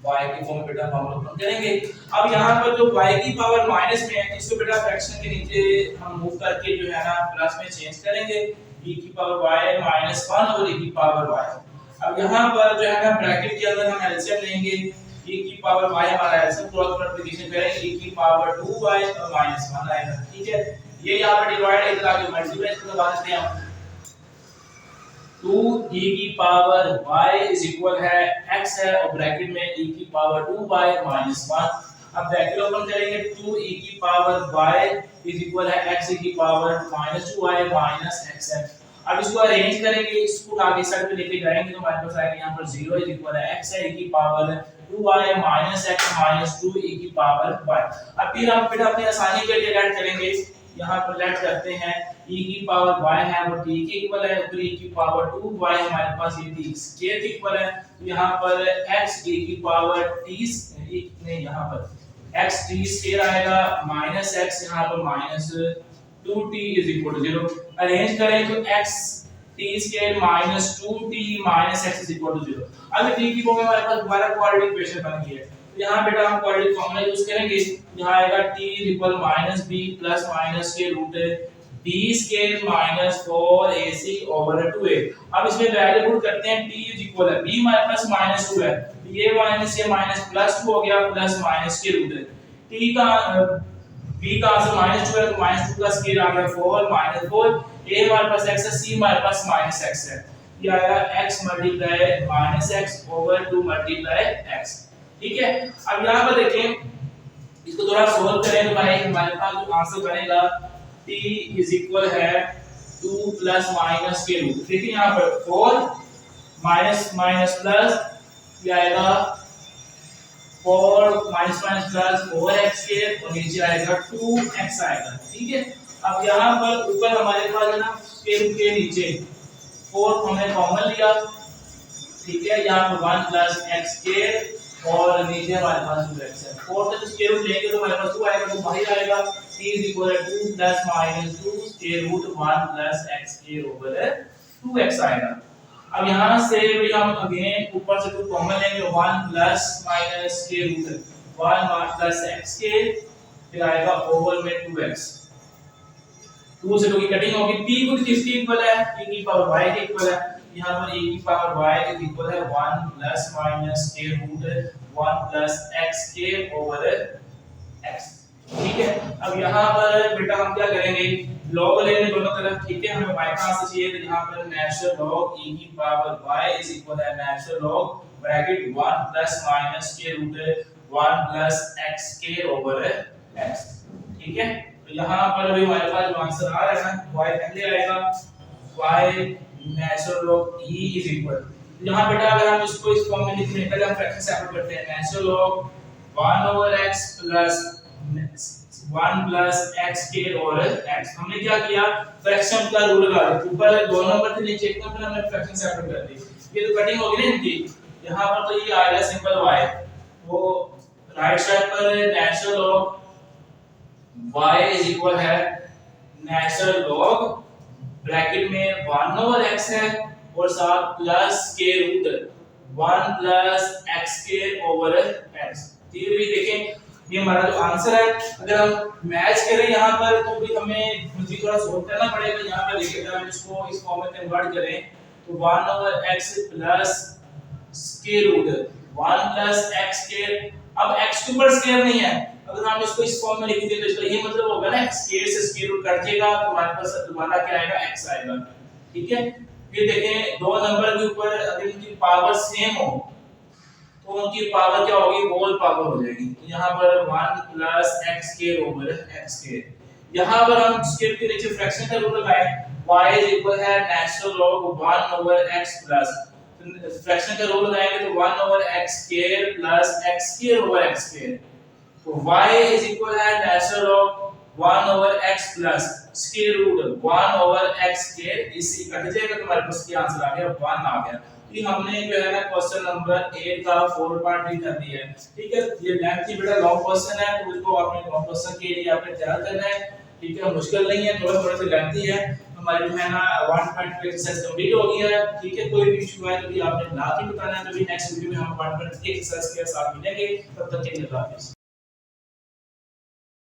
y की फॉर्म बेटा हम ओपन करेंगे। अब यहाँ पर जो y की पावर माइनस में है इसको बेटा फ्रैक्शन के नीचे हम मूव करके जो है ना प्लस में चेंज करेंगे e की पावर y माइनस 1 और e की पावर y। अब यहाँ पर जो है ना ब्रैकेट के अंदर हम एलसीएम लेंगे e की पावर y हमारा है, सब क्रॉस मल्टीप्लिकेशन करेंगे e की पावर 2y और -1 आएगा, ठीक है। ये यहाँ पर डिवाइड है, इधर आके मल्टीप्लाई इसको लगा देते हैं हम। 2e की पावर y इज इक्वल है x है और ब्रैकेट में e की पावर 2y -1। अब ब्रैकेट ओपन करेंगे, 2e की पावर y इज इक्वल है x की पावर -2y -x है। अब इसको अरेंज करेंगे, इसको आगे साइड पे लेके जाएंगे तो हमारे पास आएगा यहाँ पर 0 इज इक्वल है x है e की पावर 2y -x 2e की पावर y। अब फिर अपनी आसानी के लिए ऐड करेंगे, यहाँ पर लेट करते हैं e की पावर y है वो t के इक्वल है, फिर e की पावर 2y हमारे पास ये t के इक्वल है, तो यहाँ पर x e की पावर t नहीं, यहाँ पर x t स्क्वायर आएगा माइनस x यहाँ पर minus 2t is equal to 0। Arrange करें तो x t square minus 2t minus x is equal to 0। अब t की फॉर्म में हमारे पास दोबारा क्वाड्रेटिक इक्वेशन बन गई है, तो यहाँ बेटा हम क्वाड्रेटिक फॉर्मूला यूज करेंगे। यहाँ आएगा t equal minus b plus minus के root b square minus 4ac over 2a। अब इसमें वैल्यू पुट करते हैं, t इज इक्वल है b हमारे पास माइनस 2 है, ये माइनस प्लस 2 हो गया प्लस माइनस के रूट t का b का आंसर माइनस 2 है तो माइनस 2 का स्क्वायर आ गया 4 माइनस 4, a हमारे पास x है, c हमारे पास माइनस x है, ये आएगा x multiply minus x over 2 multiply x, ठीक है। अब यहाँ पर देखें, इसको थोड़ा सोल्व करें तो भाई हमारे पास जो आंसर बनेगा t इज इक्वल है 2 प्लस माइनस के रूट। देखिए यहाँ पर 4 माइनस माइनस प्लस ये आएगा 4 माइनस माइनस प्लस 4x के और नीचे आएगा 2x आएगा, ठीक है। अब यहाँ पर ऊपर हमारे पास है ना स्क्वायर रूट के नीचे 4 हमने कॉमन लिया, ठीक है, यहाँ पर 1 प्लस x के और नीचे हमारे पास 2x है। 4 तक स्क्वायर रूट लेंगे तो हमारे पास 2 आएगा, तो बाहर आएगा t इज इक्वल है 2 plus minus 2 square root 1 plus x square over 2x आएगा। अब यहाँ से भी हम अगेन ऊपर से 2 कॉमन लेंगे, 1 plus minus square root 1 plus x के फिर आएगा ओवर में 2x, 2 से 2 की कटिंग होगी, t को किसके इक्वल है, t की पावर y के इक्वल है, यहाँ पर a की पावर y इज इक्वल है 1 plus minus square root 1 plus x के ओवर x, ठीक है। अब यहाँ पर बेटा हम क्या करेंगे, लॉग लेंगे दोनों तरफ, ठीक है, हमें y का आंसर चाहिए, तो यहाँ पर नेचुरल लॉग e की पावर y इज इक्वल है natural log bracket 1 plus minus के रूट 1 प्लस x के ओवर x, ठीक है। तो यहाँ पर भी हमारे पास जो आंसर आ रहा है ना y पहले आएगा, y natural log e is equal, यहाँ बेटा अगर हम इसको इस फॉर्म में लिखने पहले हम फ्रैक्शन सेपरेट करते हैं, natural log 1 over x plus 1 plus x के ओवर x। हमने क्या किया, फ्रैक्शन का रूल लगा दिया, ऊपर दो नंबर थे नीचे एक नंबर, हमने फ्रैक्शन सेपरेट कर दी, ये तो कटिंग होगी ना इनकी, यहाँ पर तो ये आएगा सिंपल y, तो राइट साइड पर natural log y is equal है नेचुरल लॉग ब्रैकेट में 1 ओवर x है और साथ प्लस के रूट 1 प्लस x के ओवर x। ये भी देखें, ये हमारा जो आंसर है, अगर हम मैच करें यहाँ पर तो भी हमें मुझे थोड़ा सोल्व करना पड़ेगा। यहाँ पर देखिए अगर हम इसको इस फॉर्म में कन्वर्ट करें तो 1 over x plus square root 1 plus x के, अब x के ऊपर स्क्वायर नहीं है, अगर हम इसको इस फॉर्म में लिख दें तो इसका ये मतलब होगा ना स्क्वायर से स्क्वायर रूट कट जाएगा तो हमारे पास दोबारा क्या आएगा x आएगा, ठीक है। ये देखें दो नंबर के ऊपर अगर इनकी पावर सेम हो तो उनकी पावर क्या होगी, होल पावर हो जाएगी। तो यहाँ पर 1 plus x square over x square, यहाँ पर हम स्क्वायर के नीचे फ्रैक्शन का रूल लगाएं, y इज इक्वल है natural log 1 over x plus fraction का रूल लगाएंगे तो 1 over x square plus x square over x square, तो y इज इक्वल है natural log 1 over x plus square root 1 over x square, इसी cut जाएगा तो हमारे पास क्या आंसर आ गया 1 आ गया। ये हमने जो है ना क्वेश्चन नंबर 8 का 4 पार्ट भी कर दिया है, ठीक है। ये लेंथी बेटा लॉन्ग क्वेश्चन है तो इसको आपने लॉन्ग क्वेश्चन के लिए आपने तैयार करना है, ठीक है, मुश्किल नहीं है, थोड़ा सा लेंथी है। हमारी जो है ना 1.2 एक्सरसाइज कंप्लीट हो गई है, ठीक है। कोई भी इशू है तो भी आपने ला के बताना है, तो भी नेक्स्ट वीडियो में हम 1.1 एक्सरसाइज के साथ मिलेंगे, तब तक के लिए अल्लाह हाफिज़।